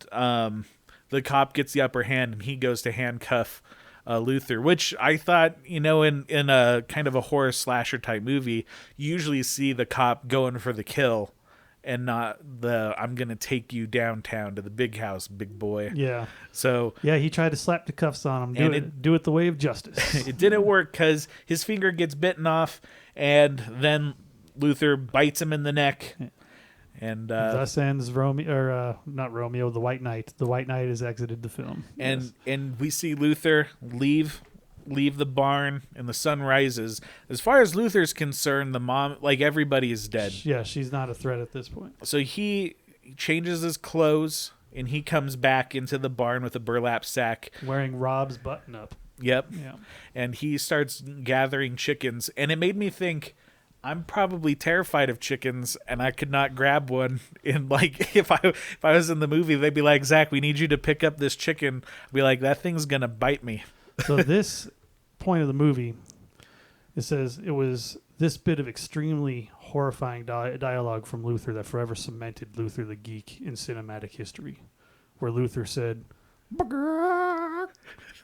the cop gets the upper hand, and he goes to handcuff Luther, which I thought, in a kind of a horror slasher type movie, you usually see the cop going for the kill and not I'm going to take you downtown to the big house, big boy. Yeah. So yeah, he tried to slap the cuffs on him. Do it the way of justice. It didn't work because his finger gets bitten off, and then Luther bites him in the neck. And thus ends not Romeo, the White Knight. The White Knight has exited the film. And we see Luther leave the barn, and the sun rises. As far as Luther's concerned, the mom, like, everybody is dead. Yeah, she's not a threat at this point. So he changes his clothes, and he comes back into the barn with a burlap sack, wearing Rob's button up. Yep. Yeah. And he starts gathering chickens, and it made me think, I'm probably terrified of chickens, and I could not grab one. And like, if I was in the movie, they'd be like, Zach, we need you to pick up this chicken. I'd be like, that thing's gonna bite me. So this point of the movie, it says it was this bit of extremely horrifying dialogue from Luther that forever cemented Luther the Geek in cinematic history, where Luther said, "Buck,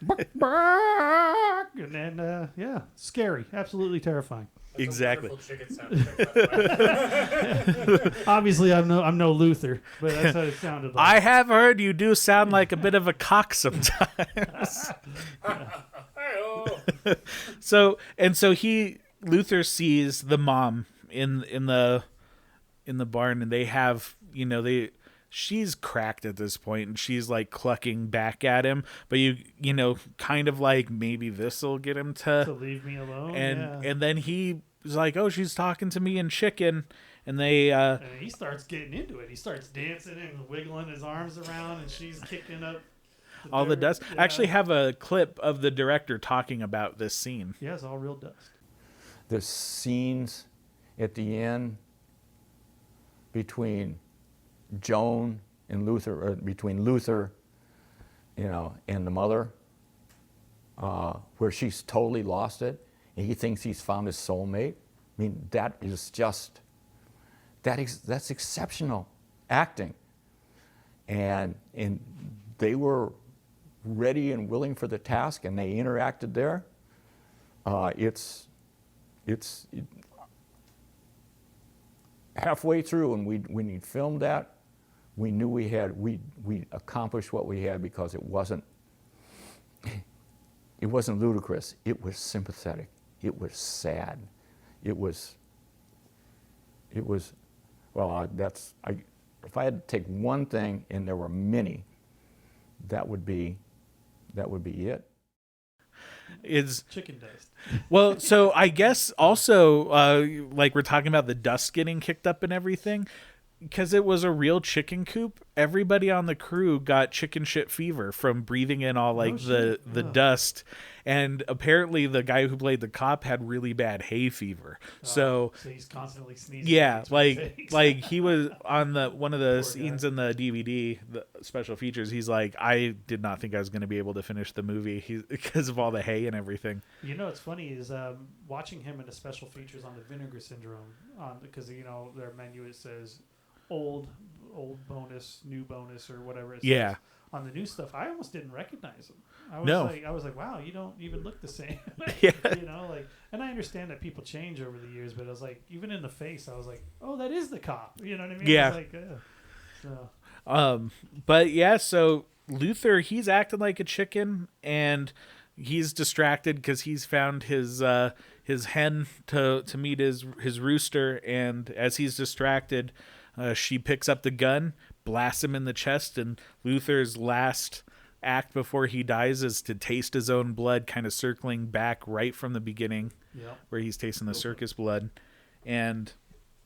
buck, buck," and then scary, absolutely terrifying. That's exactly. Obviously, I'm no Luther, but that's how it sounded like. I have heard you do sound like a bit of a cock sometimes. So Luther sees the mom in the barn, and they have, she's cracked at this point, and she's like clucking back at him, but kind of like, maybe this'll get him to leave me alone. And then he was like, oh, she's talking to me in chicken, and they and he starts getting into it. He starts dancing and wiggling his arms around, and she's kicking up all the dust. I actually have a clip of the director talking about this scene. Yeah, it's all real dust. The scenes at the end between Joan and Luther, or between Luther, and the mother, where she's totally lost it, and he thinks he's found his soulmate. I mean, that's exceptional acting, and they were ready and willing for the task, and they interacted there. It's halfway through, and when he filmed that, we knew we accomplished what we had, because it wasn't It wasn't ludicrous. It was sympathetic. It was sad. It was. Well, if I had to take one thing, and there were many, that would be it. Is chicken dust. Well, so I guess also, like we're talking about the dust getting kicked up and everything, because it was a real chicken coop. Everybody on the crew got chicken shit fever from breathing in all the dust, and apparently the guy who played the cop had really bad hay fever. So he's constantly sneezing. Yeah, like he was on one of the scenes in the DVD, the special features. He's like, I did not think I was going to be able to finish the movie because of all the hay and everything. You know, what's funny is watching him in the special features on the Vinegar Syndrome, because their menu it says old bonus, new bonus, or whatever it says. Yeah. On the new stuff, I almost didn't recognize him. I was like, wow, you don't even look the same. Yeah. And I understand that people change over the years, but I was like, even in the face, I was like, oh, that is the cop. You know what I mean? Yeah. I was like, But yeah, so Luther, he's acting like a chicken, and he's distracted because he's found his hen to meet his rooster, and as he's distracted, she picks up the gun, blasts him in the chest, and Luther's last act before he dies is to taste his own blood, kind of circling back right from the beginning, where he's tasting the circus blood. And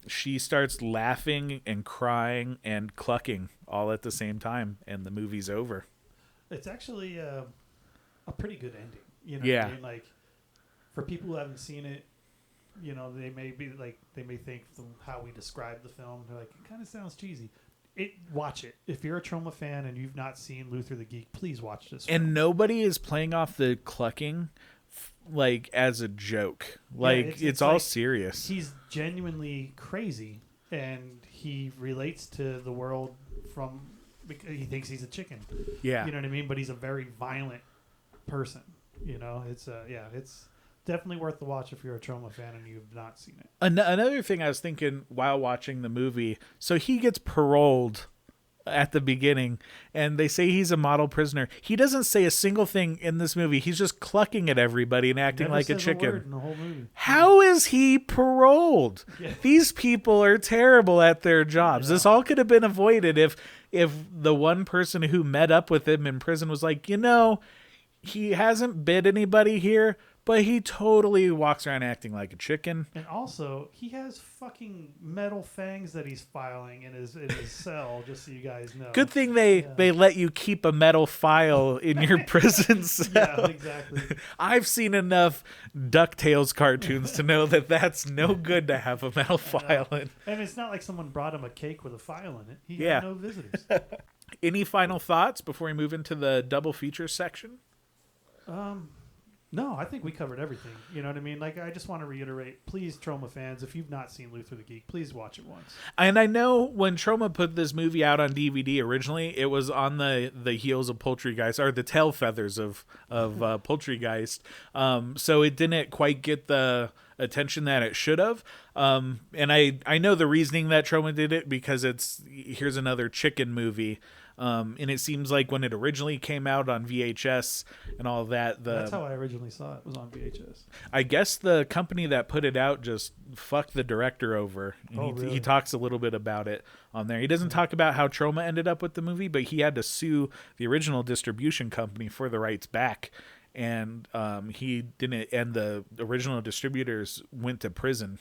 she starts laughing and crying and clucking all at the same time, and the movie's over. It's actually a pretty good ending. You know Yeah. what I mean? Like, for people who haven't seen it, they may think from how we describe the film, they're like, it kind of sounds cheesy. Watch it. If you're a Troma fan and you've not seen Luther the Geek, please watch this film. And nobody is playing off the clucking like as a joke. Like, it's all serious. He's genuinely crazy, and he relates to the world because he thinks he's a chicken. Yeah. You know what I mean? But he's a very violent person. It's definitely worth the watch if you're a Troma fan and you've not seen it. Another thing I was thinking while watching the movie, so he gets paroled at the beginning, and they say he's a model prisoner. He doesn't say a single thing in this movie. He's just clucking at everybody and acting like a chicken. Word in the whole movie. How is he paroled? Yeah. These people are terrible at their jobs. Yeah. This all could have been avoided if the one person who met up with him in prison was like, he hasn't bit anybody here, but he totally walks around acting like a chicken. And also, he has fucking metal fangs that he's filing in his cell, just so you guys know. Good thing they let you keep a metal file in your prison cell. Yeah, exactly. I've seen enough DuckTales cartoons to know that that's no good to have a metal file in. And it's not like someone brought him a cake with a file in it. He had no visitors. Any final thoughts before we move into the double feature section? No, I think we covered everything. You know what I mean? Like, I just want to reiterate, please, Troma fans, if you've not seen Luther the Geek, please watch it once. And I know when Troma put this movie out on DVD originally, it was on the heels of Poultrygeist, or the tail feathers of Poultrygeist. So it didn't quite get the attention that it should have. And I know the reasoning that Troma did it, because here's another chicken movie. And it seems like when it originally came out on VHS and all that, that's how I originally saw it, was on VHS. I guess the company that put it out just fucked the director over. Really? He talks a little bit about it on there. He doesn't talk about how Troma ended up with the movie, but he had to sue the original distribution company for the rights back. And he didn't, and the original distributors went to prison.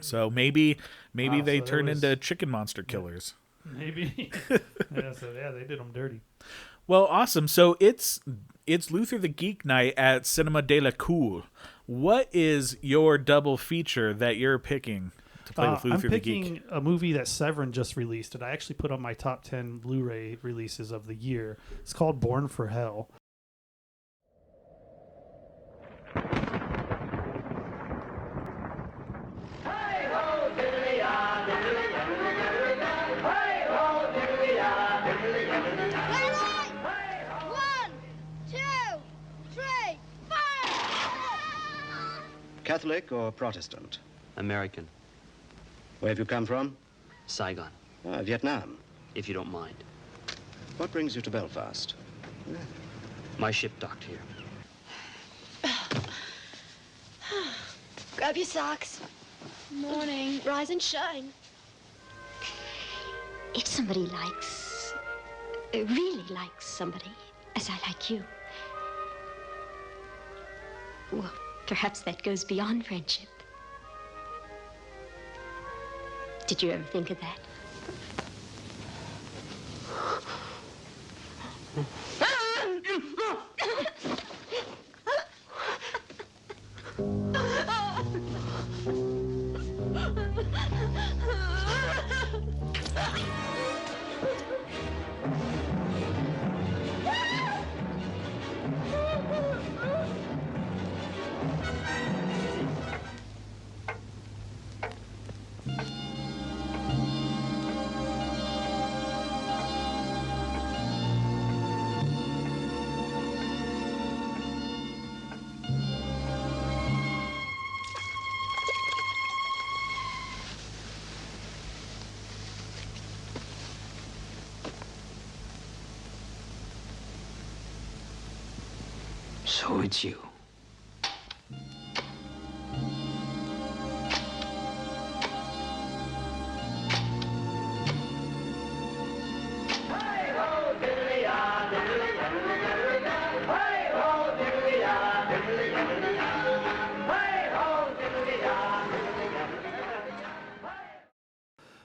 So maybe they turned into chicken monster killers. Maybe. They did them dirty. Well, awesome. So it's Luther the Geek night at Cinema de la Cool. What is your double feature that you're picking to play with Luther the Geek? I'm picking a movie that Severin just released, and I actually put on my top 10 Blu-ray releases of the year. It's called Born for Hell. Catholic or Protestant? American. Where have you come from? Saigon. Vietnam. If you don't mind. What brings you to Belfast? My ship docked here. Grab your socks. Morning. Rise and shine. If somebody really likes somebody, as I like you, well, perhaps that goes beyond friendship. Did you ever think of that? So it's you.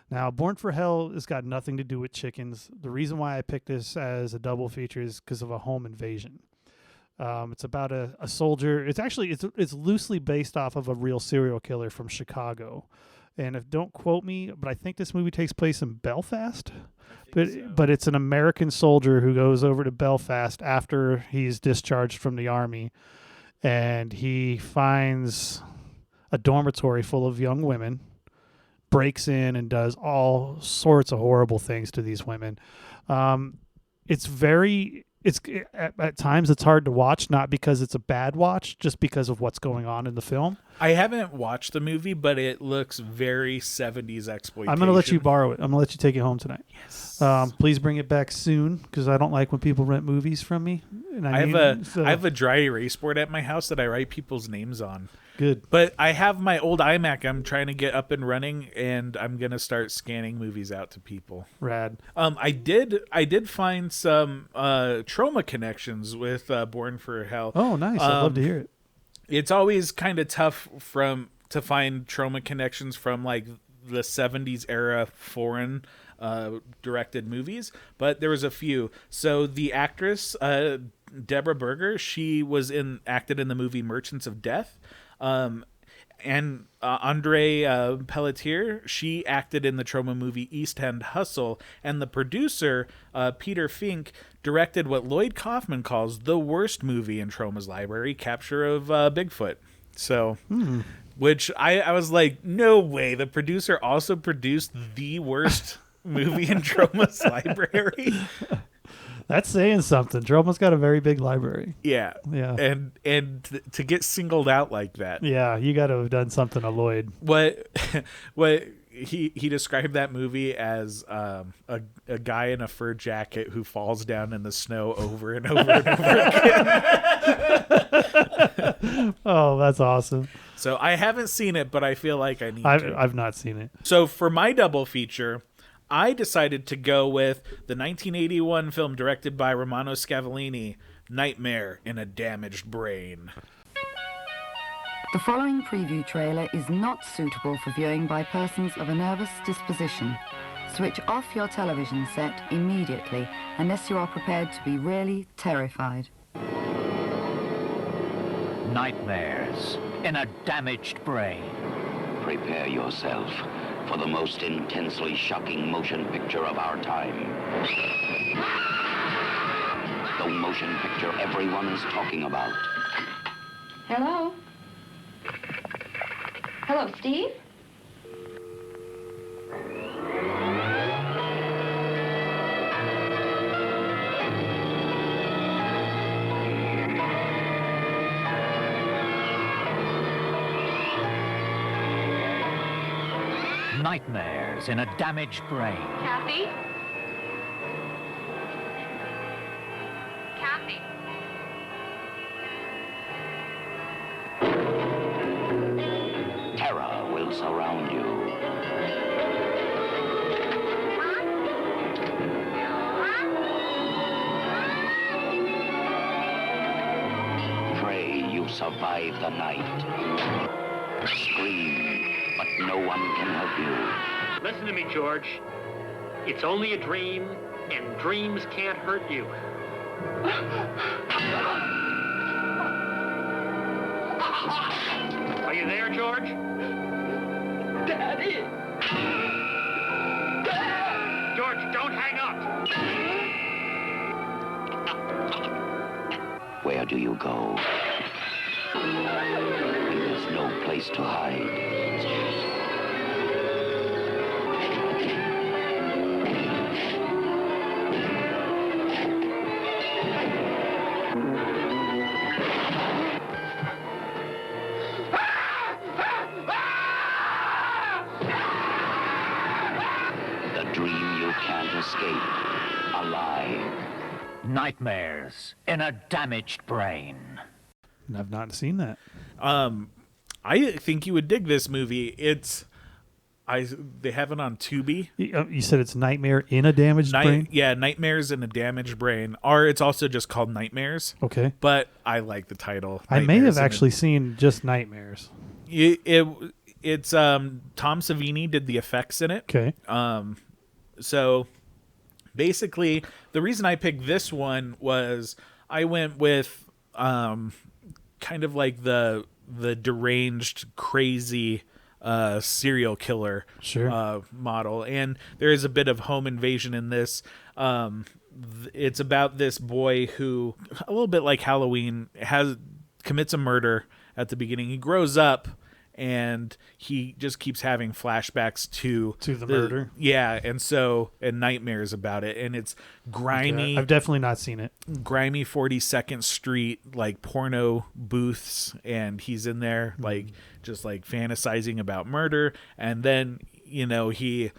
Now, Born for Hell has got nothing to do with chickens. The reason why I picked this as a double feature is because of a home invasion. It's about a soldier. It's loosely based off of a real serial killer from Chicago. And don't quote me, but I think this movie takes place in Belfast. But it's an American soldier who goes over to Belfast after he's discharged from the army, and he finds a dormitory full of young women, breaks in and does all sorts of horrible things to these women. At times it's hard to watch, not because it's a bad watch, just because of what's going on in the film. I haven't watched the movie, but it looks very 70s exploitation. I'm going to let you borrow it. I'm going to let you take it home tonight. Yes. Please bring it back soon, because I don't like when people rent movies from me. And I have a dry erase board at my house that I write people's names on. Good. But I have my old iMac I'm trying to get up and running, and I'm going to start scanning movies out to people. Rad. I did find some Troma connections with Born for Hell. Oh, nice. I'd love to hear it. It's always kind of tough to find Troma connections from like the 70s era foreign directed movies, but there was a few. So the actress Deborah Berger, she acted in the movie Merchants of Death. And Andre Pelletier, she acted in the Troma movie East End Hustle, and the producer, Peter Fink, directed what Lloyd Kaufman calls the worst movie in Troma's library, Capture of Bigfoot. So, which I was like, no way, the producer also produced the worst movie in Troma's library. That's saying something. Troma's got a very big library. Yeah. And to get singled out like that. Yeah, you got to have done something to Lloyd. What he described that movie as a guy in a fur jacket who falls down in the snow over and over and over again. Oh, that's awesome. So I haven't seen it, but I feel like I need to. I've not seen it. So for my double feature, I decided to go with the 1981 film directed by Romano Scavellini, Nightmare in a Damaged Brain. The following preview trailer is not suitable for viewing by persons of a nervous disposition. Switch off your television set immediately unless you are prepared to be really terrified. Nightmares in a Damaged Brain. Prepare yourself for the most intensely shocking motion picture of our time. The motion picture everyone is talking about. Hello? Hello, Steve? Nightmares in a Damaged Brain. Kathy? Kathy? to survive the night. Scream, but no one can help you. Listen to me, George. It's only a dream, and dreams can't hurt you. Are you there, George? Daddy! George, don't hang up! Where do you go? There's no place to hide. The dream you can't escape. Alive. Nightmares in a damaged brain. I've not seen that. I think you would dig this movie. They have it on Tubi. You said it's Nightmare in a Damaged Brain? Yeah, Nightmares in a Damaged Brain. Or it's also just called Nightmares. Okay. But I like the title. I may Nightmares have actually seen just Nightmares. It's Tom Savini did the effects in it. Okay. So basically, the reason I picked this one was I went with kind of like the deranged, crazy serial killer model, and there is a bit of home invasion in this. It's about this boy who, a little bit like Halloween, commits a murder at the beginning. He grows up and he just keeps having flashbacks to the murder. Yeah, and nightmares about it, and it's grimy. Okay. I've definitely not seen it. Grimy 42nd Street, like porno booths, and he's in there like just like fantasizing about murder, and then he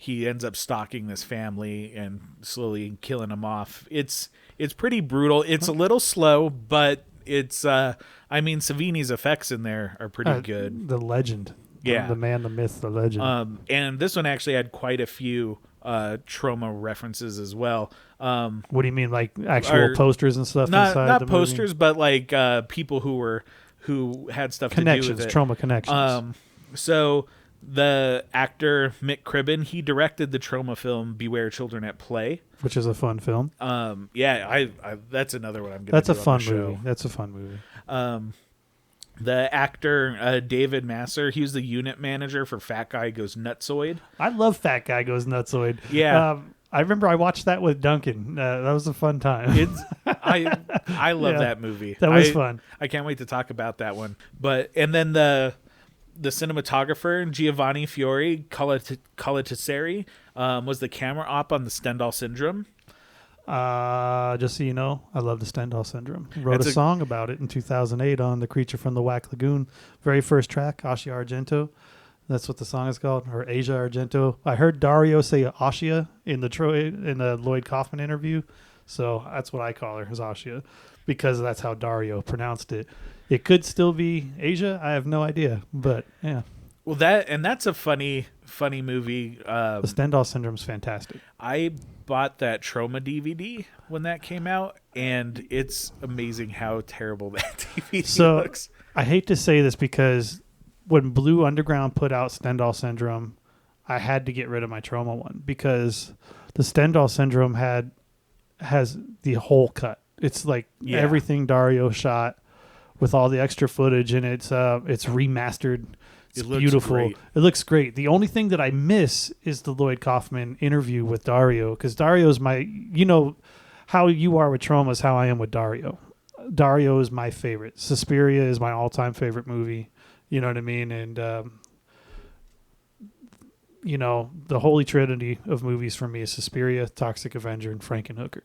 ends up stalking this family and slowly killing them off. It's pretty brutal. It's a little slow, but it's Savini's effects in there are pretty good. The legend. Yeah. The man, the myth, the legend. And this one actually had quite a few Troma references as well. What do you mean, like actual posters and stuff inside not the posters, movie? but like people who had stuff to do with it. Troma connections. So the actor Mick Cribben, he directed the Troma film Beware Children at Play, which is a fun film. I that's another one I'm gonna. That's do a fun on the show. movie. That's a fun movie. The actor David Masser, he was the unit manager for Fat Guy Goes Nutsoid. I love Fat Guy Goes Nutsoid. Yeah. I remember I watched that with Duncan. That was a fun time. I love that movie. That was fun. I can't wait to talk about that one. And then the cinematographer Giovanni Fiore Colatiseri was the camera op on the Stendhal Syndrome. Just so you know, I love the Stendhal Syndrome. Wrote a song about it in 2008 on The Creature from the Wack Lagoon. Very first track, Asia Argento. That's what the song is called, or Asia Argento. I heard Dario say Asia in the Lloyd Kaufman interview, so that's what I call her, is Asia, because that's how Dario pronounced it. It could still be Asia. I have no idea, but yeah. Well, that's a funny movie. The Stendhal Syndrome's fantastic. I bought that Troma DVD when that came out, and it's amazing how terrible that DVD looks. I hate to say this because when Blue Underground put out Stendhal Syndrome, I had to get rid of my Troma one because the Stendhal Syndrome has the whole cut. It's like everything Dario shot with all the extra footage, and it's remastered. It's beautiful. Great. It looks great. The only thing that I miss is the Lloyd Kaufman interview with Dario, because Dario's how you are with Troma is how I am with Dario. Dario is my favorite. Suspiria is my all-time favorite movie. You know what I mean? And, the holy trinity of movies for me is Suspiria, Toxic Avenger, and Frankenhooker.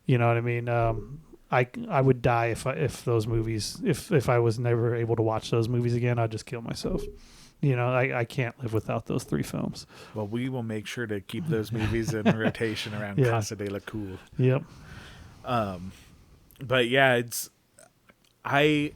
You know what I mean? I would die if those movies, if I was never able to watch those movies again, I'd just kill myself. I can't live without those three films. Well, we will make sure to keep those movies in rotation around Casa de la Cool. Yep. But yeah, I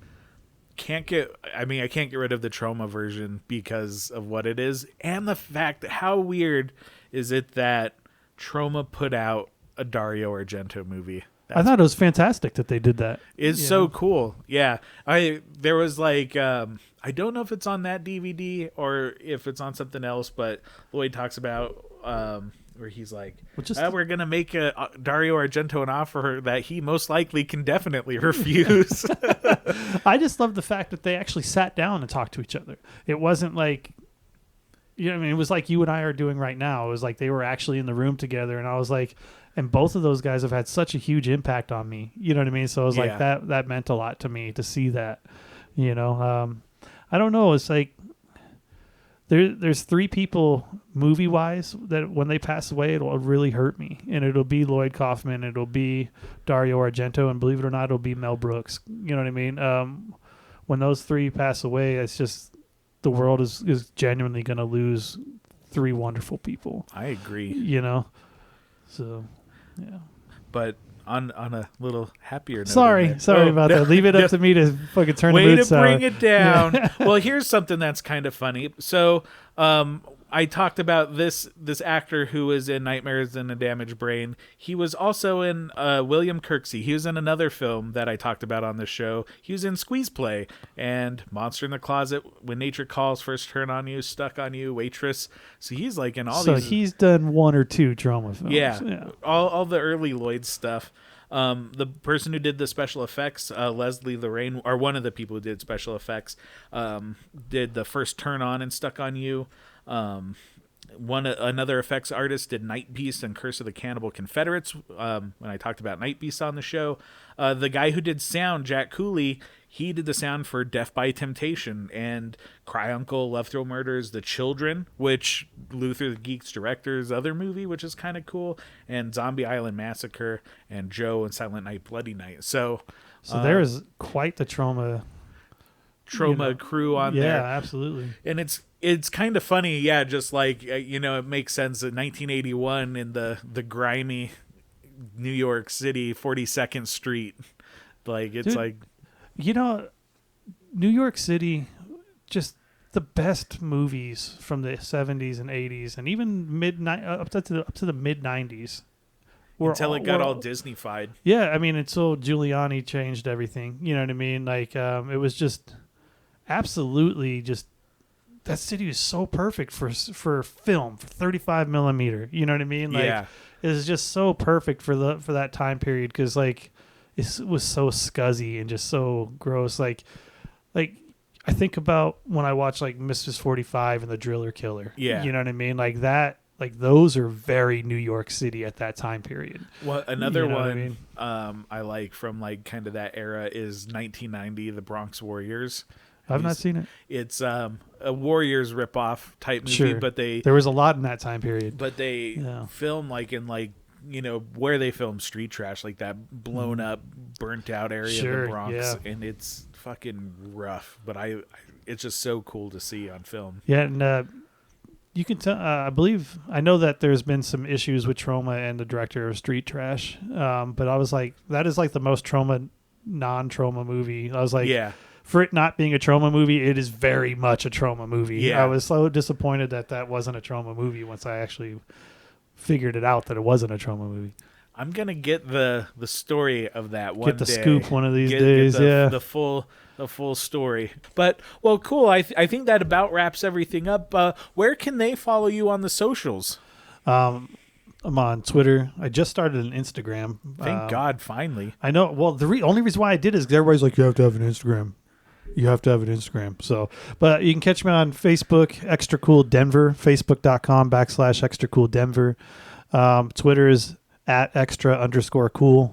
can't get rid of the Troma version because of what it is, and the fact that how weird is it that Troma put out a Dario Argento movie. I thought it was fantastic that they did that. It's so cool. Yeah. There was like, I don't know if it's on that DVD or if it's on something else, but Lloyd talks about where he's like, we're going to make Dario Argento an offer that he most likely can definitely refuse. I just love the fact that they actually sat down and talked to each other. It wasn't like, you know what I mean? It was like you and I are doing right now. It was like they were actually in the room together, and I was like, and both of those guys have had such a huge impact on me. You know what I mean? So I was like, that meant a lot to me to see that, you know. I don't know. It's like there's 3 people movie-wise that when they pass away, it'll really hurt me. And it'll be Lloyd Kaufman, it'll be Dario Argento, and believe it or not, it'll be Mel Brooks. You know what I mean? When those 3 pass away, it's just the world is genuinely going to lose 3 wonderful people. I agree. You know? So, yeah. But on a little happier note. Sorry about that. Leave it up to me to fucking turn the mood sour. Way to bring it down. Well, here's something that's kind of funny. So, I talked about this actor who was in Nightmares and a Damaged Brain. He was also in William Kirksey. He was in another film that I talked about on this show. He was in Squeeze Play and Monster in the Closet, When Nature Calls, First Turn on You, Stuck on You, Waitress. So he's like in all these. So he's done 1 or 2 drama films. Yeah. All the early Lloyd stuff. The person who did the special effects, Leslie Lorraine, or one of the people who did special effects, did the First Turn On and Stuck on You. Another effects artist did Night Beast and Curse of the Cannibal Confederates. When I talked about Night Beast on the show, the guy who did sound, Jack Cooley, he did the sound for Death by Temptation and Cry Uncle, Love Throw Murders, The Children, which Luther the Geek's director's other movie, which is kind of cool, and Zombie Island Massacre and Joe and Silent Night, Bloody Night. So there is quite the trauma crew on there. Yeah, absolutely. And it's kind of funny, yeah, just like, it makes sense that 1981 in the grimy New York City, 42nd Street, like, it's like... New York City, just the best movies from the 70s and 80s, and even up to the mid-90s. Until it got all Disney-fied. Yeah, I mean, until Giuliani changed everything. You know what I mean? Like, it was just absolutely just... That city was so perfect for film, for 35 millimeter. You know what I mean? Like, yeah. It was just so perfect for that time period because, like, it was so scuzzy and just so gross. Like I think about when I watch like Mrs. 45 and The Driller Killer. Yeah. You know what I mean? Like that. Like those are very New York City at that time period. Well, another one I mean? I like from like kind of that era is 1990, The Bronx Warriors. I've not seen it. It's a Warriors ripoff type movie, sure. But there was a lot in that time period. But they film like in like where they film street trash, like that blown up, burnt out area of the Bronx, and it's fucking rough. But it's just so cool to see on film. Yeah, and you can tell. I know that there's been some issues with Troma and the director of Street Trash. But I was like, that is like the most non-Troma movie. I was like, yeah. For it not being a Troma movie, it is very much a Troma movie. Yeah. I was so disappointed that wasn't a Troma movie once I actually figured it out that it wasn't a Troma movie. I'm gonna get the story of that one. Get the day. scoop one of these days. The full story. But well, cool. I think that about wraps everything up. Where can they follow you on the socials? I'm on Twitter. I just started an Instagram. Thank God, finally. I know. Well, the only reason why I did is because everybody's like, you have to have an Instagram. You have to have an Instagram. So, but you can catch me on Facebook, Extra Cool Denver, Facebook.com/Extra Cool Denver. Twitter is @extra_cool.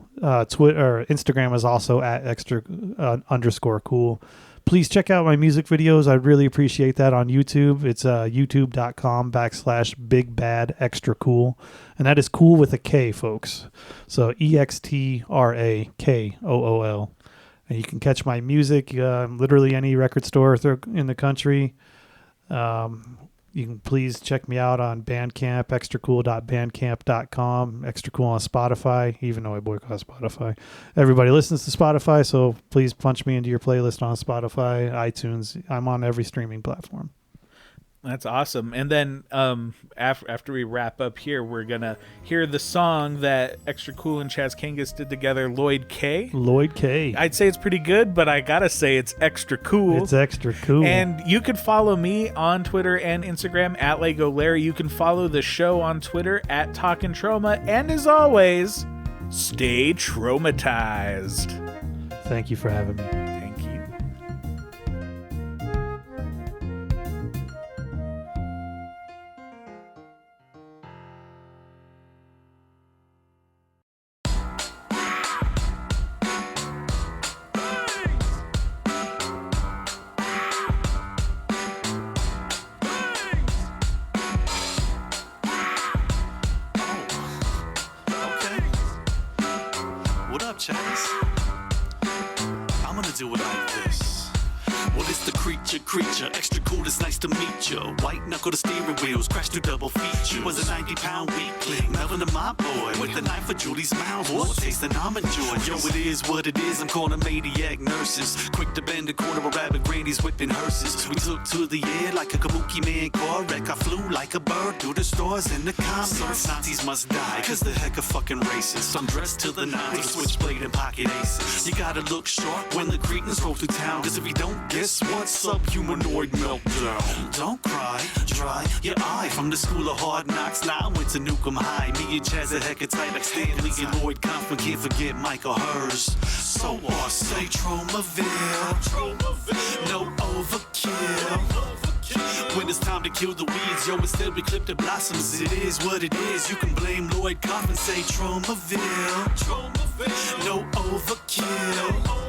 Twitter, Instagram is at @extra_cool. Please check out my music videos. I'd really appreciate that on YouTube. It's youtube.com/BigBadExtraCool. And that is cool with a K, folks. So EXTRAKOOL. And you can catch my music literally any record store in the country. You can please check me out on Bandcamp, extracool.bandcamp.com, Extra Cool on Spotify, even though I boycott Spotify. Everybody listens to Spotify, so please punch me into your playlist on Spotify, iTunes. I'm on every streaming platform. That's awesome. And then after we wrap up here, we're going to hear the song that Extra Cool and Chaz Kangas did together, Lloyd K. Lloyd K. I'd say it's pretty good, but I got to say it's extra cool. It's extra cool. And you can follow me on Twitter and Instagram at Lego Larry. You can follow the show on Twitter at Talkin Troma. And as always, stay traumatized. Thank you for having me. Thank you. What up, Chaz? I'm gonna do it like this. Well, it's the creature, extra cool, it's nice to meet you. White knuckle to steering wheels, crash through double feature. Was a 90-pound weakling, Melvin to my boy, with the knife for Julie's mouth. What taste and I'm enjoying. Yo, it is what it is, I'm calling maniac nurses. Quick to bend a quarter of rabbit grannies whipping hearses. We took to the air like a kabuki man car wreck. I flew like a bird through the stores in the comments. Nazis must die, cause the heck of fucking racist. I'm dressed to the nines with switchblade and pocket aces. You gotta look sharp when the Cretans roll through town, cause if you don't, guess what? Subhumanoid meltdown. Don't cry, dry your eye. From the school of hard knocks, now I went to Newcomb High. Me and Chaz a heck of tight like Stanley and Lloyd Kaufman. Can't forget Michael Hers. So awesome. Say Tromaville. No overkill. When it's time to kill the weeds, yo, instead we clip the blossoms. It is what it is. You can blame Lloyd Kaufman. Say Tromaville. No overkill.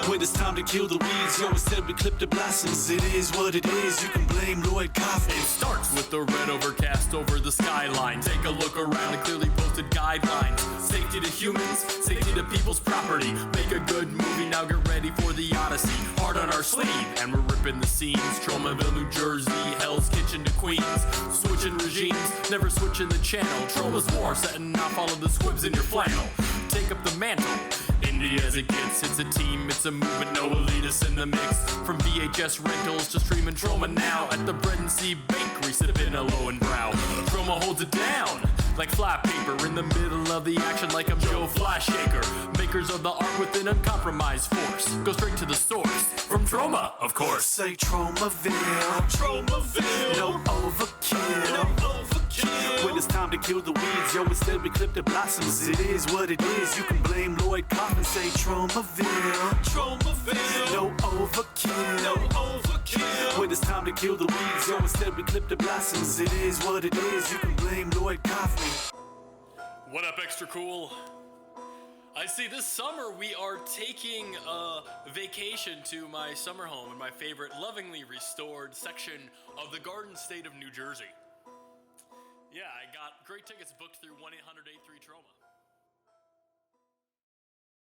When it's time to kill the weeds, yo, instead we clip the blossoms. It is what it is. You can blame Lloyd Kaufman. It starts with the red overcast over the skyline. Take a look around the clearly posted guidelines. Safety to humans, safety to people's property. Make a good movie, now get ready for the Odyssey. Hard on our sleeve, and we're ripping the scenes. Tromaville, New Jersey, Hell's Kitchen to Queens. Switching regimes, never switching the channel. Troma's war, setting off all of the squibs in your flannel. Take up the mantle. Indie as it gets, it's a team, it's a movement, no elitists in the mix. From VHS rentals to streaming Troma now. At the Bread and Sea Bakery, sipping a low and brow. Troma holds it down like fly paper in the middle of the action, like I'm Joe Flyshaker. Makers of the art with an uncompromised force. Go straight to the source from Troma, of course. Say Tromaville. No overkill. When it's time to kill the weeds, yo, instead we clip the blossoms. It is what it is. You can blame Lloyd Kaufman. Say Tromaville. No overkill. When it's time to kill the weeds, yo, instead we clip the blossoms. It is what it is. You can blame Lloyd Kaufman. What up, Extra Cool? I see this summer we are taking a vacation to my summer home in my favorite lovingly restored section of the Garden State of New Jersey. Yeah, I got great tickets booked through 1-800-83-TROMA.